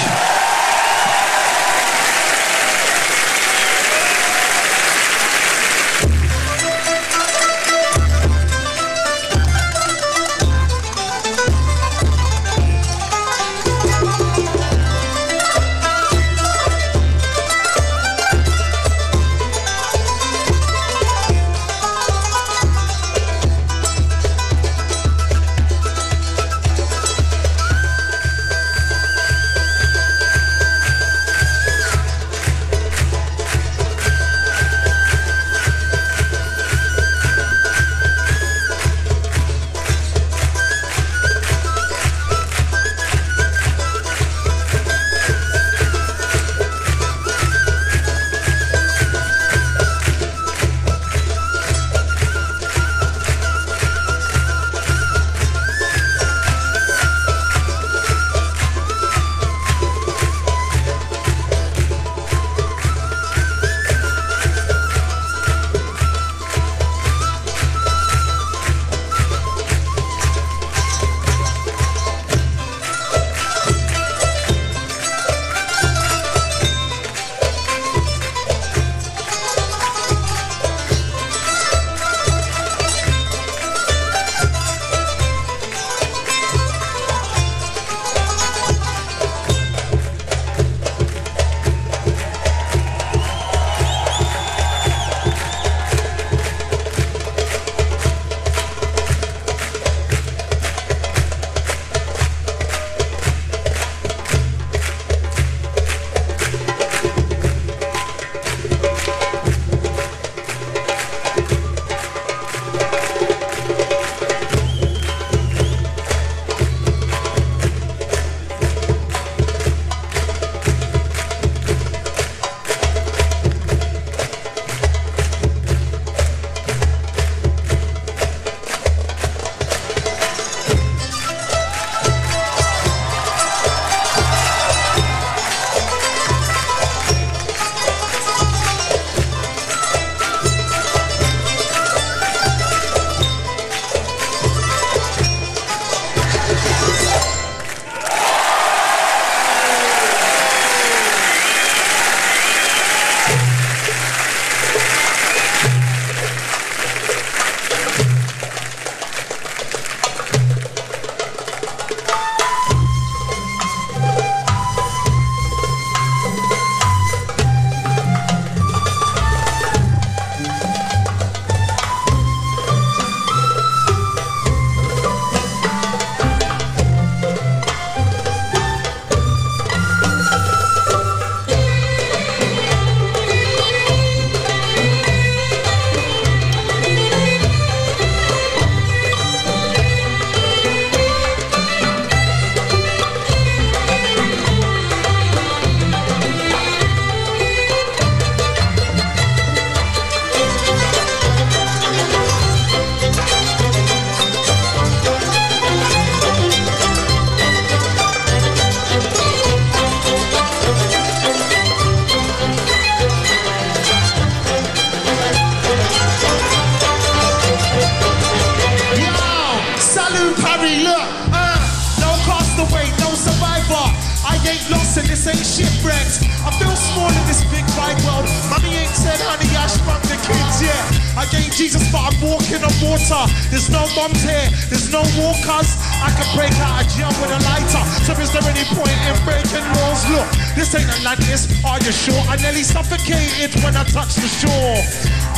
Jesus, but I'm walking on water. There's no bombs here, there's no walkers. I can break out a jail with a lighter. So is there any point in breaking laws? Look, This ain't Atlantis, are you sure? I nearly suffocated when I touched the shore.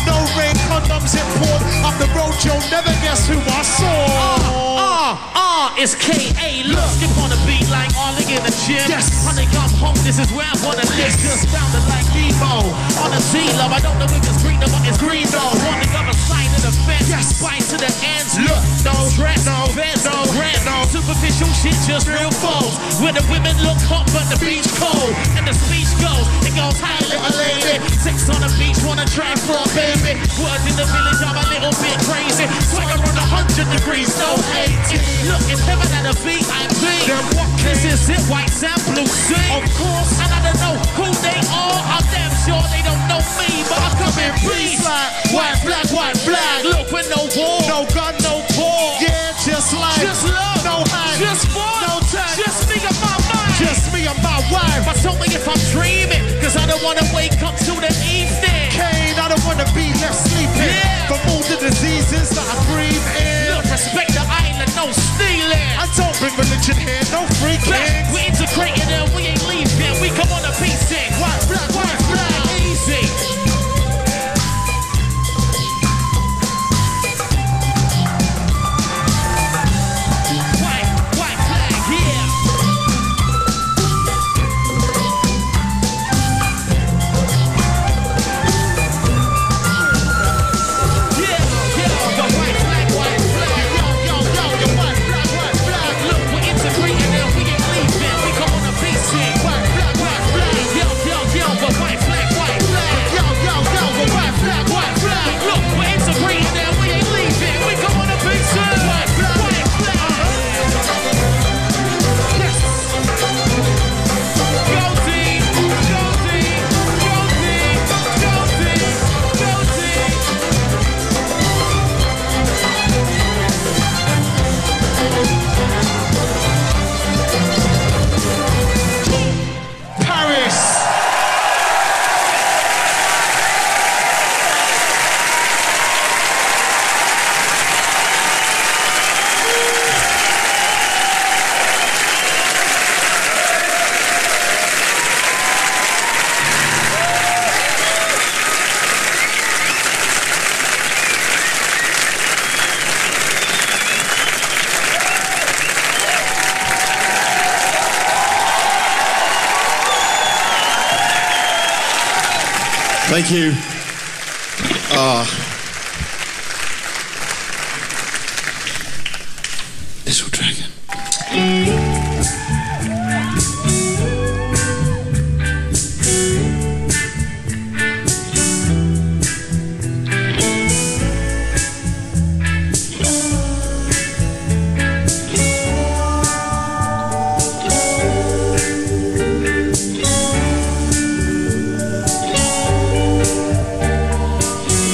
No rain, condoms import. Up the road, you'll never guess who I saw. It's K.A. Look, skip on the beat like Ollie in the gym. Yes. Honeycomb home, this is where I wanna live. Just sounded like Nemo on a Z-Love. I don't know if it's green or what it's green though. Warning of a sign of the fence. Yes. Spine to the ends. Look, no stress, no fence, no rent, no superficial shit, just real foes. Where the women look hot but the beach cold. And the speech goes, it goes high little lady. Sex on the beach, wanna try for a baby. Words in the village, I'm a little bit crazy. Swagger on 100 degrees, no hate. Look, it's heaven at a VIP. This is it, white sand, blue sea. Of course. And I don't know who they are. I'm damn sure they don't know me, but I come in peace. White flag. Look, with no war, No gun, no ball. Yeah, just like. just love, No hand. just fun, No time. just me and my mind. Just me and my wife. But tell me if I'm dreaming, cause I don't wanna wake up till the evening. Kane, I don't wanna be left sleeping. Yeah. From all the diseases that I breathe in. Look, respect the island, no stealing. I don't bring religion here, no free kings. We integrated and we ain't leaving. We come on a peace thing. White flag. Easy. White flag, yeah. Yeah, the white flag. Yo, your white flag. Look, we're integrating and we ain't leaving. We come on a peace thing. White flag. Yo, the white flag. Yo, the white flag. Look, we're integrating and we ain't leaving. We come on a peace thing. White flag. Yes. Go team. Paris. Thank you. Little Dragon.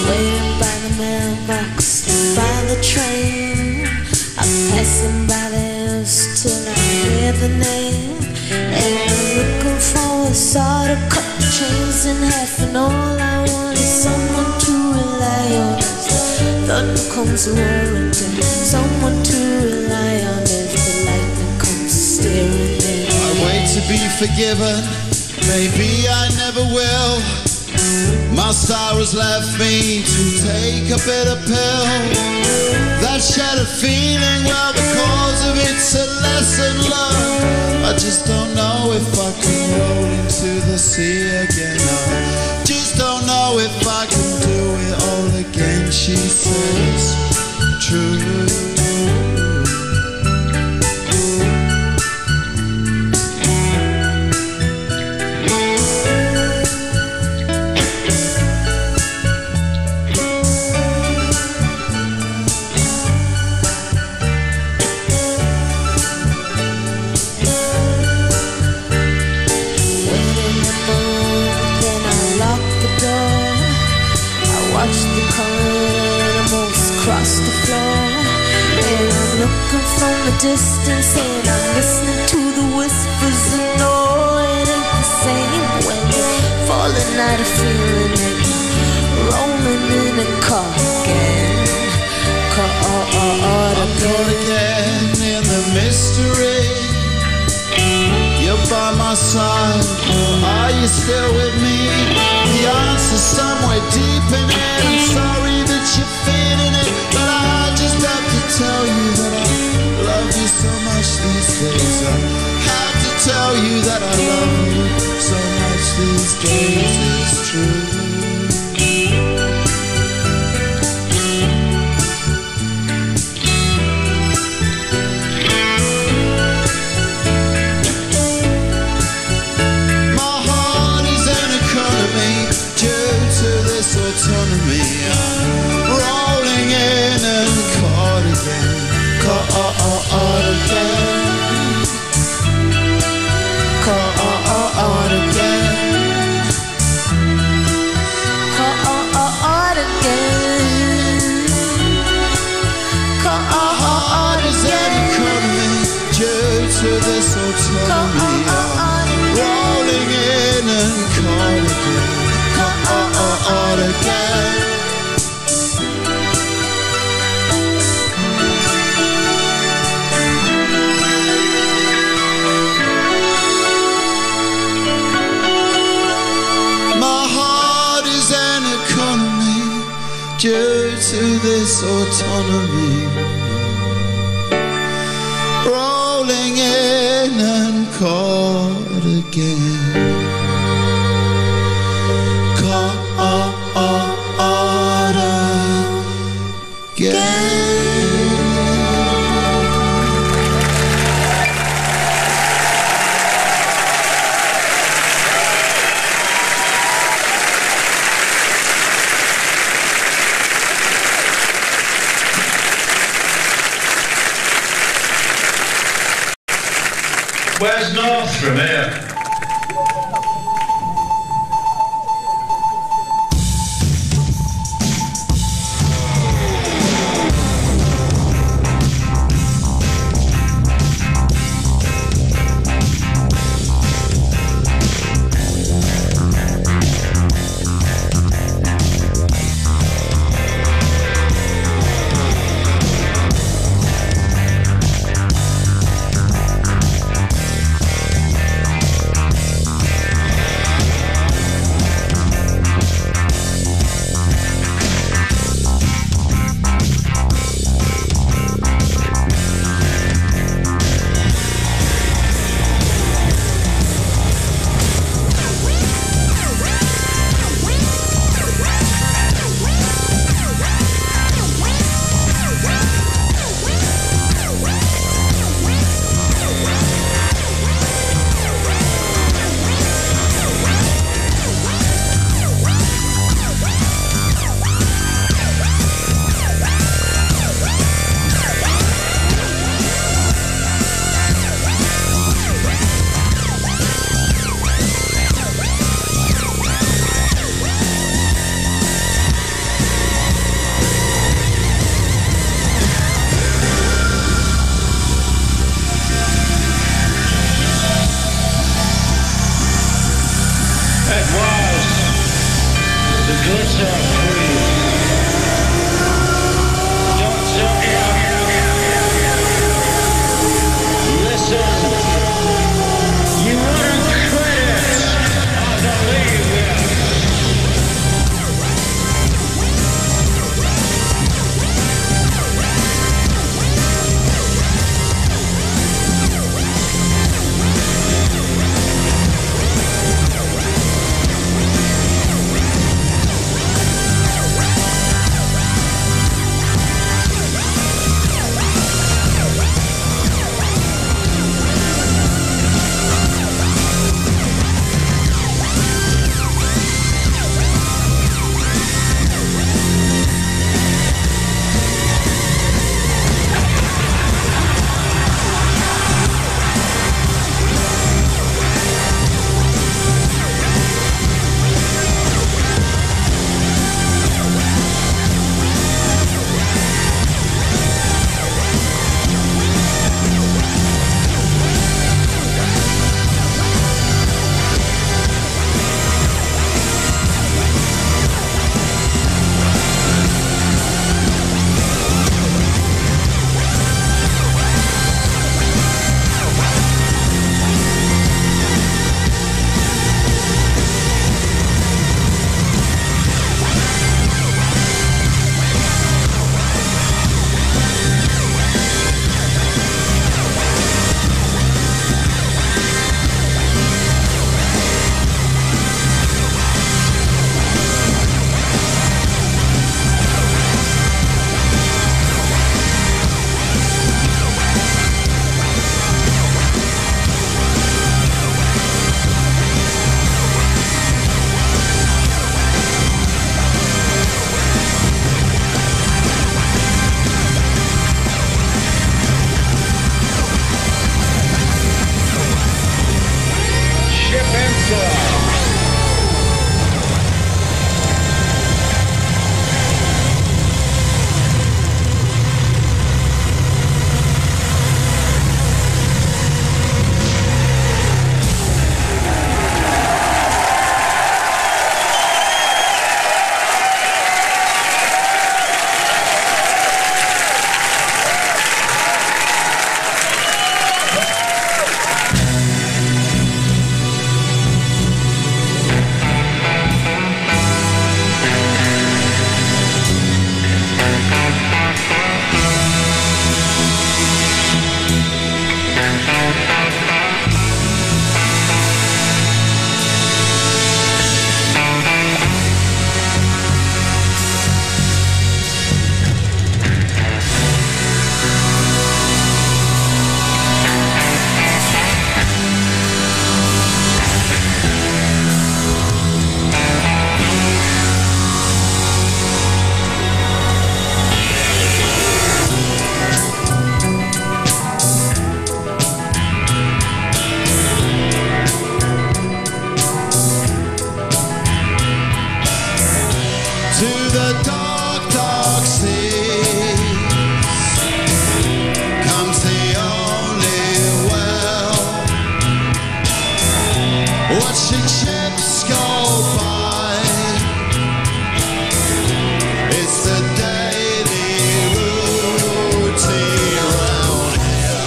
Waiting by the mailbox, by the train. I'm passing by the house till I hear the name. And I'm looking for a sort of cut the chains in half. And all I want is someone to rely on. Thunder comes roaring down, someone to rely on as the lightning comes staring in. I wait to be forgiven. Maybe I never will. My sorrows left me to take a bitter pill. That shattered feeling, well, the cause of it's a lesson learned. I just don't know if I can roll into the sea again. I just don't know if I can do it all again. She says, true. Distance and I'm listening to the whispers and no, it ain't the same when you're falling out of feeling and rolling in a car again. I'm caught again in the mystery. Your body by my side? Are you still with me? The answer's somewhere deep in it. I'm sorry that you're feeling it, but I just have to tell you that I love you so much these days. I have to tell you that I love you so much these days. It's true. Autonomy, rolling in and caught again, caught again, caught again, caught again, caught as an economy due to this autonomy, rolling in and caught again. Again. My heart is an economy due to this autonomy, rolling in and caught again. Where's north from here? watching ships go by. It's the daily routine round here.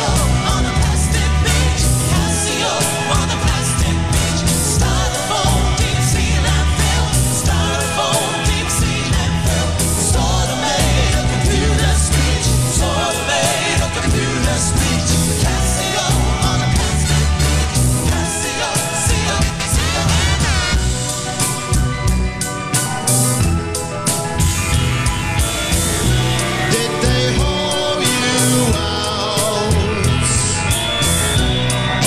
On a plastic beach, Casio on a plastic beach. Styrofoam, deep sea landfill. Styrofoam, deep sea landfill. Sort of made of computer speech. Sort of made of computer speech. Casio on a plastic beach. Casio, Casio, Casio. Did they hold you out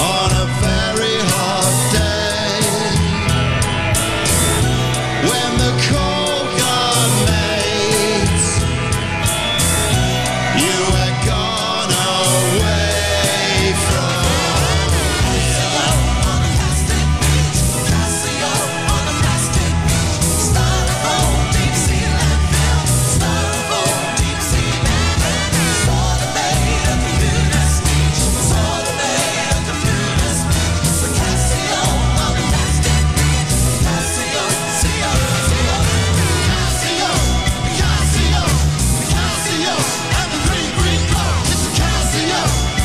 on a very hot day when the cold got made? You had gone away from Casio on a plastic beach. Casio on a plastic beach. Styrofoam, deep sea landfill. Styrofoam, deep sea landfill. Sort of made of computer speech. Sort of made of computer speech. So Casio on a plastic beach. Casio, Casio, Casio. Casio, Casio, Casio. And the green, green glow. It's a Casio,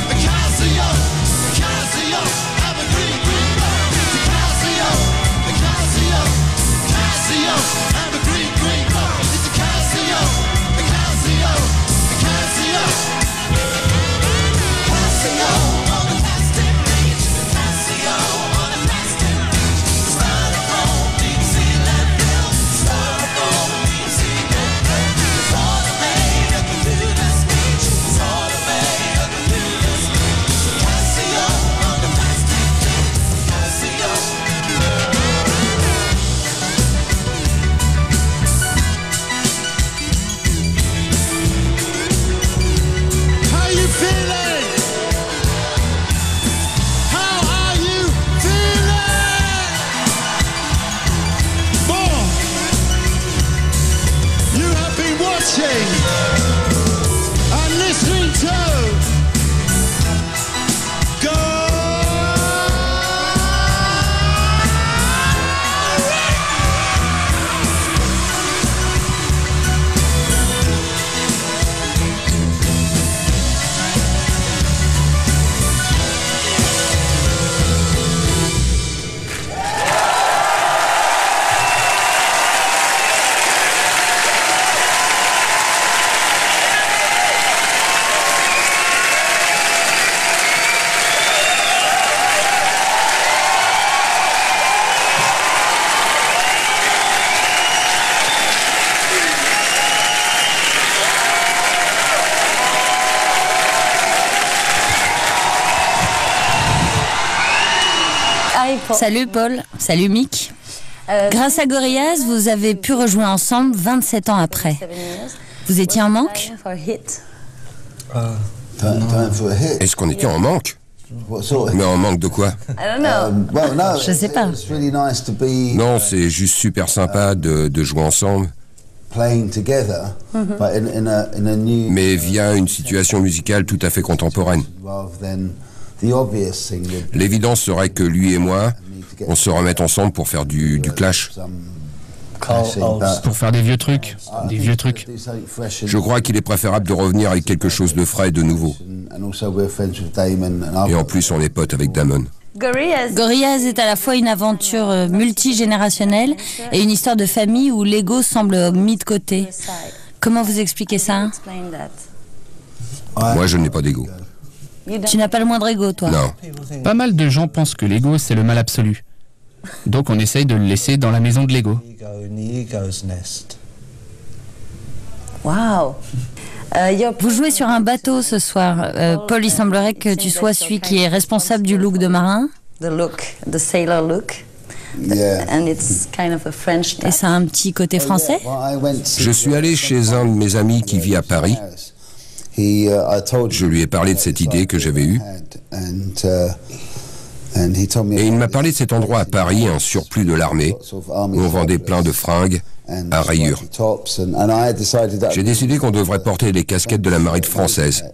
a Casio, a Casio. And the green, green glow. It's a Casio, a Casio, Casio. And the green, green glow. It's a Casio, a Casio, a Casio. Casio on a plastic beach. Casio on a plastic beach. Styrofoam, deep sea landfill. Styrofoam, deep sea landfill. Sort of made of computer speech. Sort of made of computer speech. Casio on a plastic beach. Casio. How you feeling? How are you feeling? More. You have been watching and listening to Go. Salut Paul, salut Mick. Grâce à Gorillaz, vous avez pu rejouer ensemble 27 ans après. Vous étiez en manque? Est-ce qu'on était en manque? Mais en manque de quoi? Je sais pas. Non, c'est juste super sympa de jouer ensemble. Mais via une situation musicale tout à fait contemporaine. L'évidence serait que lui et moi, on se remette ensemble pour faire du clash. Pour faire des vieux trucs. Des vieux trucs. Je crois qu'il est préférable de revenir avec quelque chose de frais et de nouveau. Et en plus, on est potes avec Damon. Gorillaz est à la fois une aventure multigénérationnelle et une histoire de famille où l'ego semble mis de côté. Comment vous expliquez ça? Moi, je n'ai pas d'ego. Tu n'as pas le moindre ego, toi? Non. Pas mal de gens pensent que l'ego, c'est le mal absolu. Donc on essaye de le laisser dans la maison de l'ego. Waouh! Vous jouez sur un bateau ce soir. Paul, il semblerait que tu sois celui qui est responsable du look de marin. The sailor look. And it's kind of a French touch. Et ça a un petit côté français? Je suis allé chez un de mes amis qui vit à Paris. Je lui ai parlé de cette idée que j'avais eue. Et il m'a parlé de cet endroit à Paris, un surplus de l'armée, où on vendait plein de fringues à rayures. J'ai décidé qu'on devrait porter les casquettes de la marine française.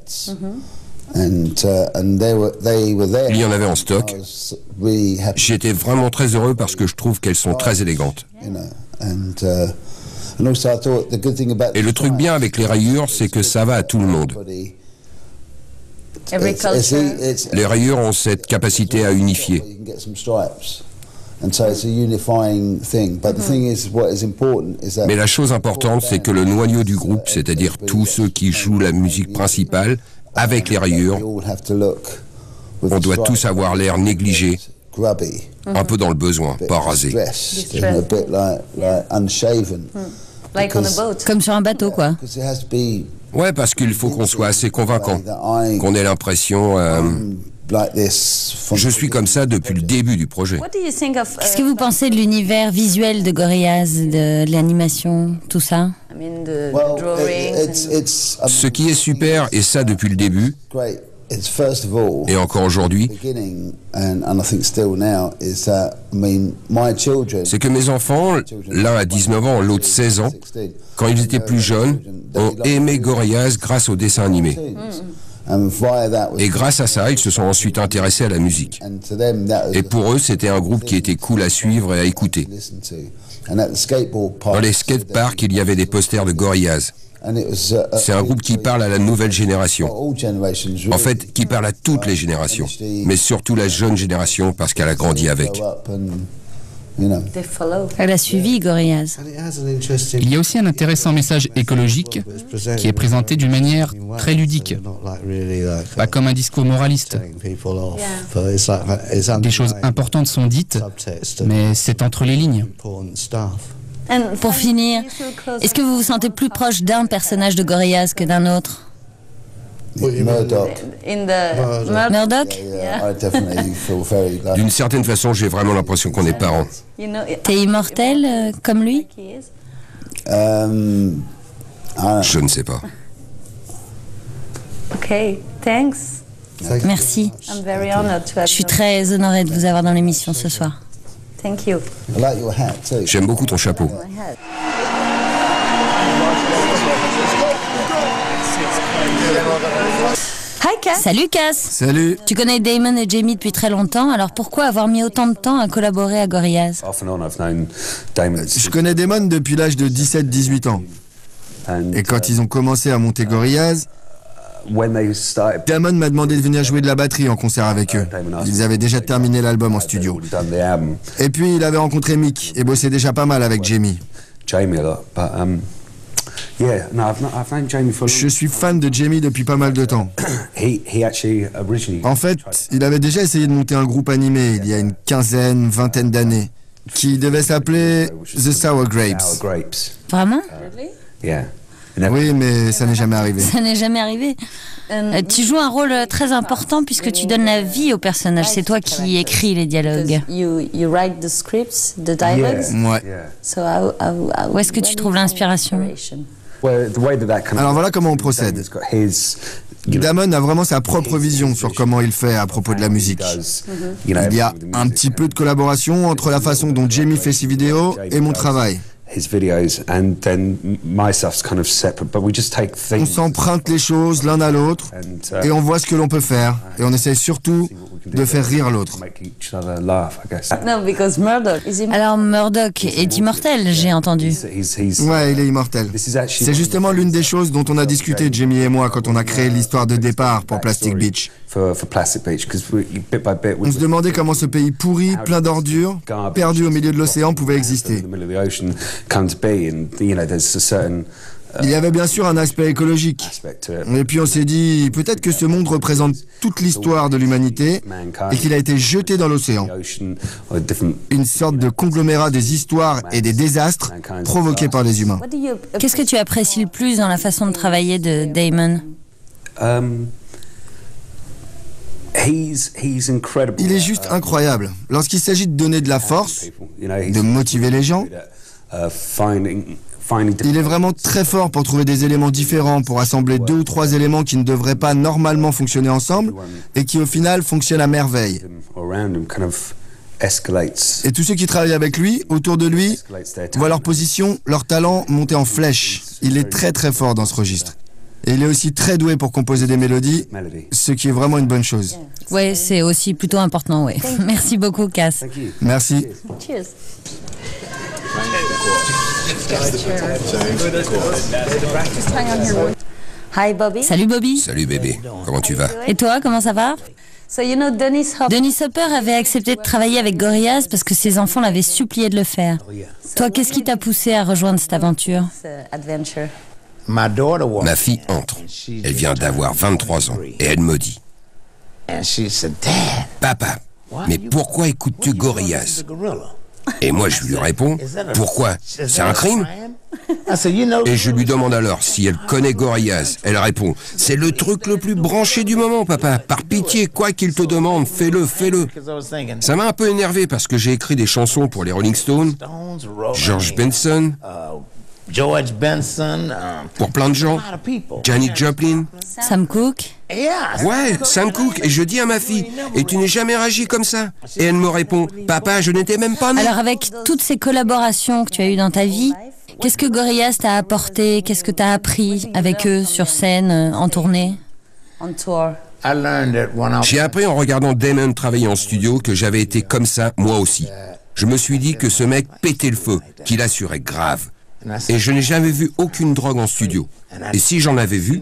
Il y en avait en stock. J'étais vraiment très heureux parce que je trouve qu'elles sont très élégantes. Et le truc bien avec les rayures, c'est que ça va à tout le monde. Les rayures ont cette capacité à unifier. Mais la chose importante, c'est que le noyau du groupe, c'est-à-dire tous ceux qui jouent la musique principale, avec les rayures, on doit tous avoir l'air négligé, un peu dans le besoin, pas rasé. Comme sur un bateau, quoi. Ouais, parce qu'il faut qu'on soit assez convaincant, qu'on ait l'impression... je suis comme ça depuis le début du projet. Qu'est-ce que vous pensez de l'univers visuel de Gorillaz, de l'animation, tout ça? Ce qui est super, et ça depuis le début, et encore aujourd'hui, c'est que mes enfants, l'un a 19 ans, l'autre 16 ans, quand ils étaient plus jeunes, ont aimé Gorillaz grâce au dessin animé. Et grâce à ça, ils se sont ensuite intéressés à la musique. Et pour eux, c'était un groupe qui était cool à suivre et à écouter. Dans les skateparks, il y avait des posters de Gorillaz. C'est un groupe qui parle à la nouvelle génération. En fait, qui parle à toutes les générations, mais surtout la jeune génération parce qu'elle a grandi avec. Elle a suivi Gorillaz. Il y a aussi un intéressant message écologique qui est présenté d'une manière très ludique, pas comme un discours moraliste. Des choses importantes sont dites, mais c'est entre les lignes. Pour finir, est-ce que vous vous sentez plus proche d'un personnage de Gorillaz que d'un autre? Murdoch? D'une certaine façon, j'ai vraiment l'impression qu'on est parents. T'es immortel comme lui? Je ne sais pas. Merci. Je suis très honorée de vous avoir dans l'émission ce soir. J'aime beaucoup ton chapeau. Salut Cass. Salut. Tu connais Damon et Jamie depuis très longtemps, alors pourquoi avoir mis autant de temps à collaborer à Gorillaz? Je connais Damon depuis l'âge de 17-18 ans. Et quand ils ont commencé à monter Gorillaz, Damon m'a demandé de venir jouer de la batterie en concert avec eux. Ils avaient déjà terminé l'album en studio. Et puis il avait rencontré Mick et bossé déjà pas mal avec Jamie. Je suis fan de Jamie depuis pas mal de temps. En fait, il avait déjà essayé de monter un groupe animé il y a une vingtaine d'années, qui devait s'appeler The Sour Grapes. Vraiment? Oui, mais ça n'est jamais arrivé. Ça n'est jamais arrivé. Tu joues un rôle très important puisque tu donnes la vie au personnage. C'est toi qui écris les dialogues. Ouais. Où est-ce que tu trouves l'inspiration? Alors voilà comment on procède. Damon a vraiment sa propre vision sur comment il fait à propos de la musique. Il y a un petit peu de collaboration entre la façon dont Jamie fait ses vidéos et mon travail. On s'emprunte les choses l'un à l'autre et on voit ce que l'on peut faire et on essaie surtout de faire rire l'autre. Alors Murdoch est immortel, j'ai entendu. Ouais, il est immortel. C'est justement l'une des choses dont on a discuté, Jamie et moi, quand on a créé l'histoire de départ pour Plastic Beach. On se demandait comment ce pays pourri, plein d'ordures, perdu au milieu de l'océan, pouvait exister. Il y avait bien sûr un aspect écologique. Et puis on s'est dit, peut-être que ce monde représente toute l'histoire de l'humanité et qu'il a été jeté dans l'océan. Une sorte de conglomérat des histoires et des désastres provoqués par les humains. Qu'est-ce que tu apprécies le plus dans la façon de travailler de Damon? Il est juste incroyable. Lorsqu'il s'agit de donner de la force, de motiver les gens, il est vraiment très fort pour trouver des éléments différents, pour assembler 2 ou 3 éléments qui ne devraient pas normalement fonctionner ensemble et qui au final fonctionnent à merveille. Et tous ceux qui travaillent avec lui, autour de lui, voient leur position, leur talent monter en flèche. Il est très très fort dans ce registre. Et il est aussi très doué pour composer des mélodies, ce qui est vraiment une bonne chose. Ouais, c'est aussi plutôt important, ouais. Merci beaucoup, Cass. Merci. Cheers. Hi, Bobby. Salut, Bobby. Salut bébé, comment tu vas? Et toi, comment ça va? Dennis Hopper avait accepté de travailler avec Gorillaz parce que ses enfants l'avaient supplié de le faire. Toi, qu'est-ce qui t'a poussé à rejoindre cette aventure? Ma fille entre. Elle vient d'avoir 23 ans et elle me dit: Papa, mais pourquoi écoutes-tu Gorillaz? Et moi je lui réponds: pourquoi? C'est un crime? Et je lui demande alors si elle connaît Gorillaz. Elle répond: c'est le truc le plus branché du moment, papa. Par pitié, quoi qu'il te demande, fais-le, fais-le. Ça m'a un peu énervé parce que j'ai écrit des chansons pour les Rolling Stones, George Benson, pour plein de gens, Janis Joplin, Sam Cooke. Ouais, Sam Cooke. Et je dis à ma fille: et tu n'es jamais réagi comme ça? Et elle me répond: papa, je n'étais même pas né. Alors avec toutes ces collaborations que tu as eues dans ta vie, qu'est-ce que Gorillaz t'a apporté? Qu'est-ce que tu as appris avec eux sur scène, en tournée? J'ai appris en regardant Damon travailler en studio que j'avais été comme ça, moi aussi. Je me suis dit que ce mec pétait le feu, qu'il assurait grave. Et je n'ai jamais vu aucune drogue en studio. Et si j'en avais vu,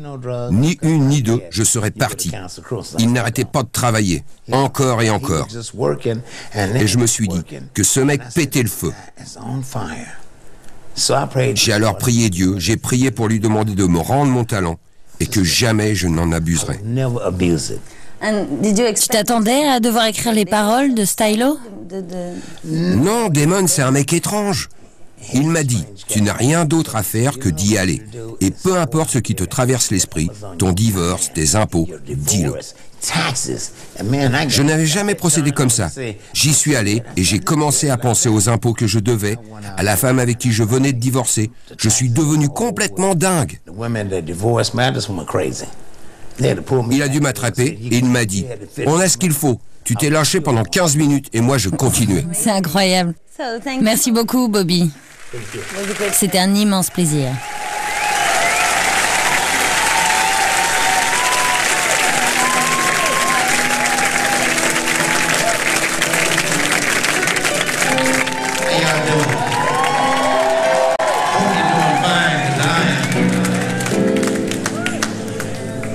ni une ni deux, je serais parti. Il n'arrêtait pas de travailler, encore et encore. Et je me suis dit que ce mec pétait le feu. J'ai alors prié Dieu, j'ai prié pour lui demander de me rendre mon talent et que jamais je n'en abuserai. Tu t'attendais à devoir écrire les paroles de Stylo? Non, Damon, c'est un mec étrange. Il m'a dit: tu n'as rien d'autre à faire que d'y aller. Et peu importe ce qui te traverse l'esprit, ton divorce, tes impôts, dis-le. Je n'avais jamais procédé comme ça. J'y suis allé et j'ai commencé à penser aux impôts que je devais, à la femme avec qui je venais de divorcer. Je suis devenu complètement dingue. Il a dû m'attraper et il m'a dit: on a ce qu'il faut. Tu t'es lâché pendant 15 minutes et moi je continuais. C'est incroyable. Merci beaucoup, Bobby. C'était un immense plaisir.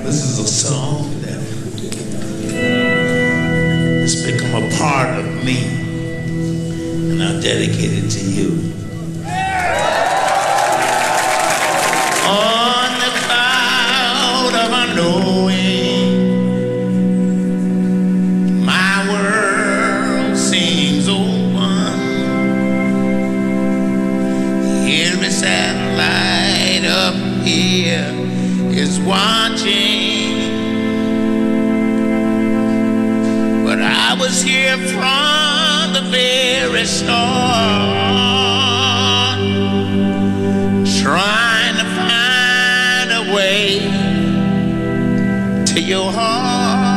This is a song that has become a part of me, and I dedicate it to you. On the cloud of unknowing, my world seems open. Every satellite up here is watching, but I was here from the very start, trying to find a way to your heart.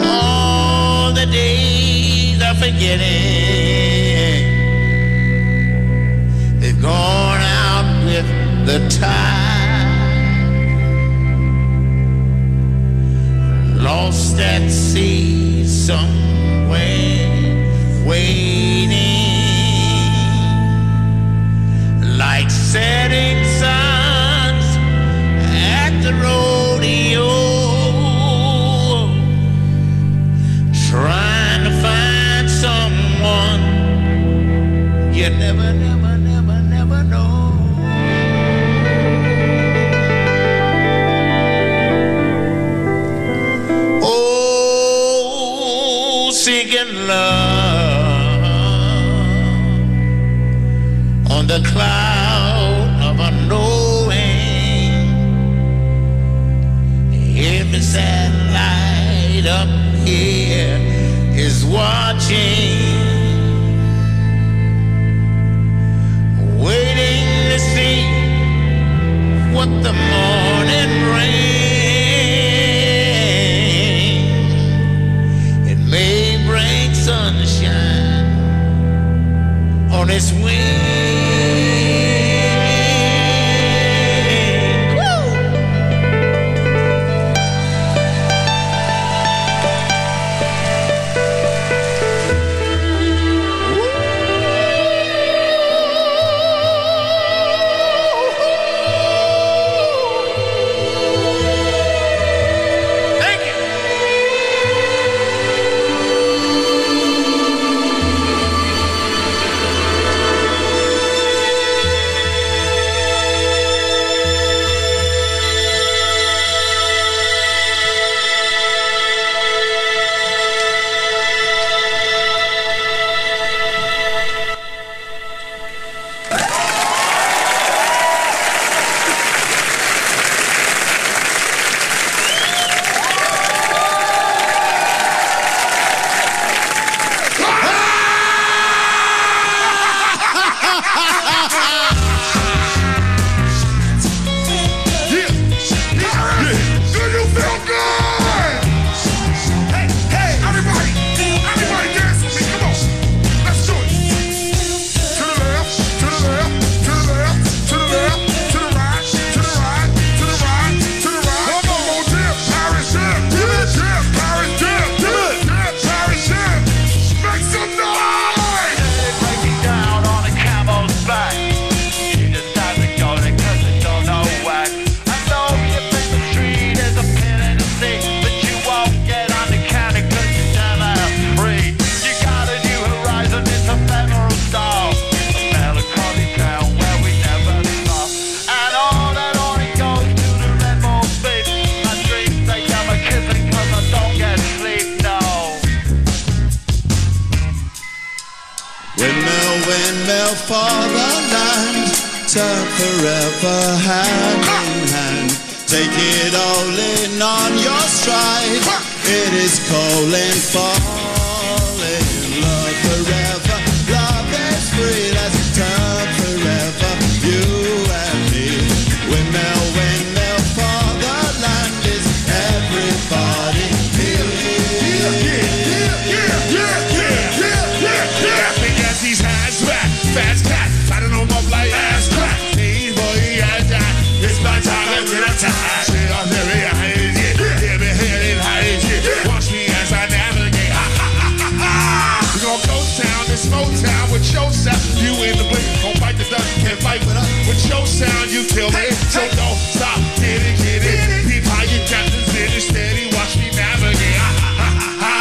All the days are forgetting, they've gone out with the tide, lost at sea somewhere, waiting like setting suns at the rodeo, trying to find someone you never, never, never, never know. Oh, seeking love on the cloud of unknowing. Every satellite up here is watching, waiting to see what the morning rain. It may bring sunshine on its wings, windmill fatherland, turn forever hand in hand. Take it all in on your stride. It is calling, falling. Love forever, love is free. Let's turn forever, you and me. Windmill, windmill fatherland is everybody here. Because these hands back, fast cat, I don't know more like ass crack. Hey boy, yeah, that. It's my time, it's my time. Say I'm very high, yeah, me head in high, yeah. Watch me as I navigate. Ha ha ha ha ha. We gon' ghost town, this Motown with your sound. You in the blink, gon' fight the dust, can't fight with us. With your sound, you kill me. So don't stop, get it, get it. Peep how you got this in steady. Watch me navigate. Ha ha ha ha ha.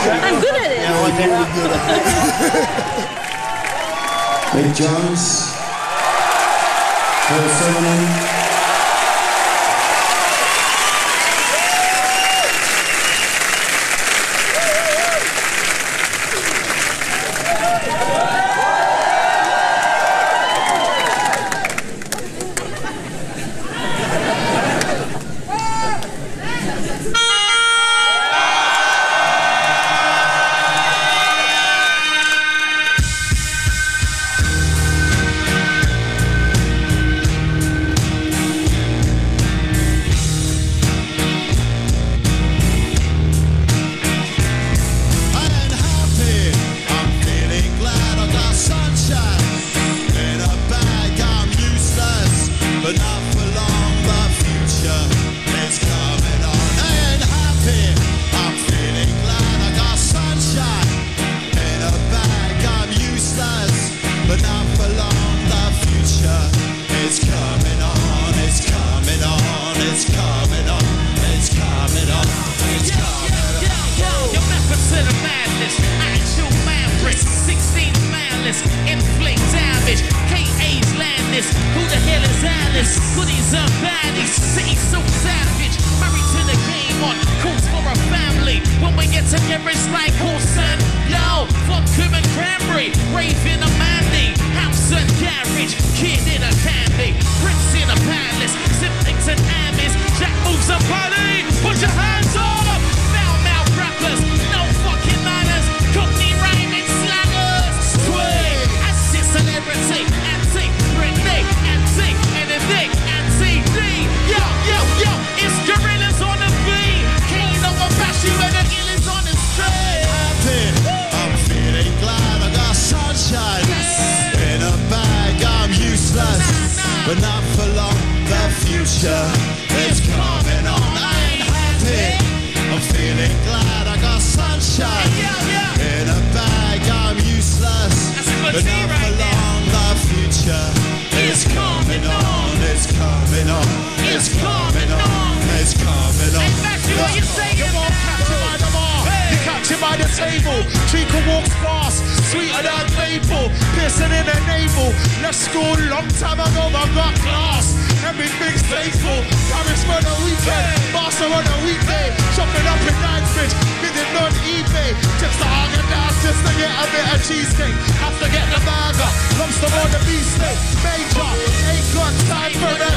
I'm good at it. Mick Jones, Paul Simonon. Put your hands up! Foul mouth rappers, no fucking manners. Cockney by the table. Chica walks fast, sweeter than maple, piercing in her navel. Left school long time ago, but got class. Everything's faithful. Paris for the weekend, Barcelona on a weekday. Shopping up in Knightsbridge, bidding on eBay. Just to hang it down, just to get a bit of cheesecake. Have to get the burger, lobster on the beefsteak. Major, ain't got time for the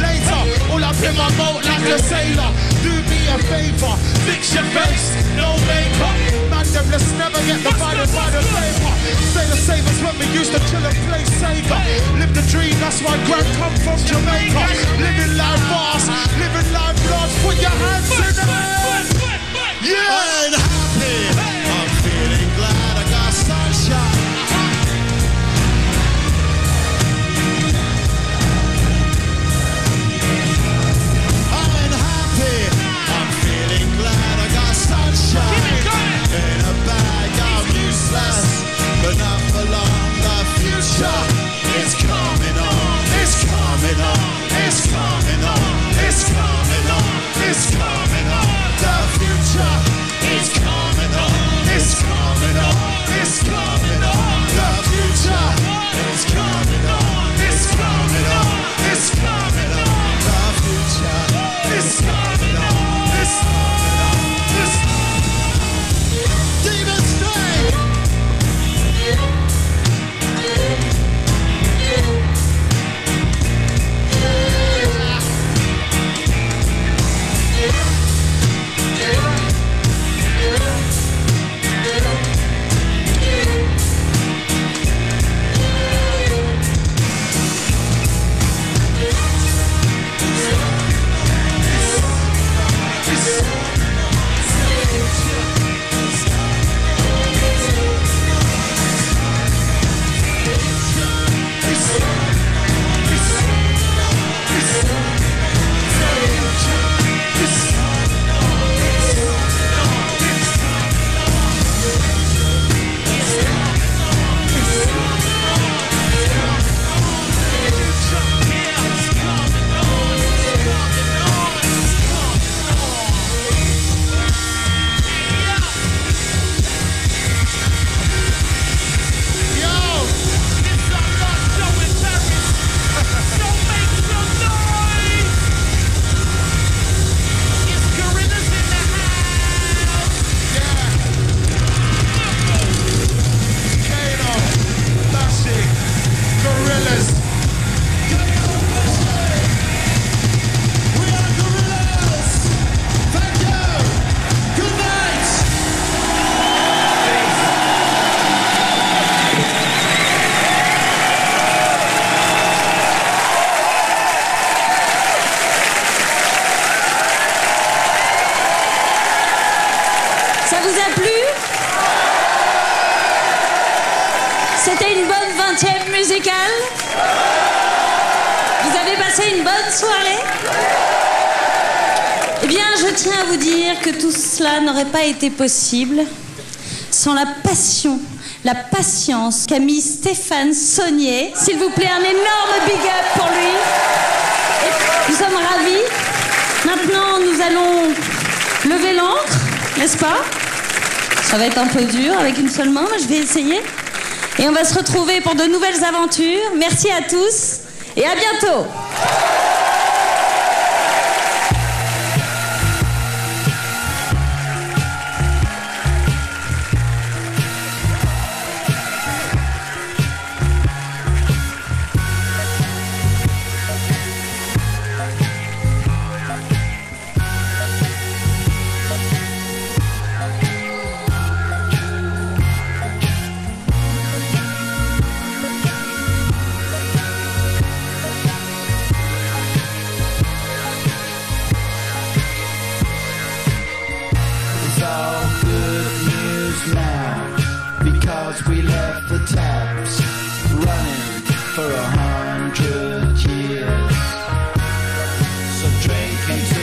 later, all up in my boat like a sailor. Do me a favor, fix your face, no makeup. Man, them let's never get divided by the paper. Say the same as when we used to chill and play Sega. Live the dream, that's why Grant come from Jamaica. Living life fast, living life large. Put your hands in the air. Yeah, I ain't happy. I'm feeling glad I got sunshine. In a bag, I'm useless, but not for long. The future is coming on, it's coming on, it's coming on, it's coming on, it's coming on. The future is coming on, it's coming on, it's coming on. The future is coming on, it's coming on, it's coming on. The future is coming on, it's coming on, it's coming on. Demon Strike! C'était une bonne 20e musicale. Vous avez passé une bonne soirée. Eh bien, je tiens à vous dire que tout cela n'aurait pas été possible sans la passion, la patience qu'a mis Stéphane Saunier. S'il vous plaît, un énorme big up pour lui. Et nous sommes ravis. Maintenant, nous allons lever l'ancre, n'est-ce pas? Ça va être un peu dur avec une seule main, mais je vais essayer. Et on va se retrouver pour de nouvelles aventures. Merci à tous et à bientôt. We left the taps running for 100 years. So drink until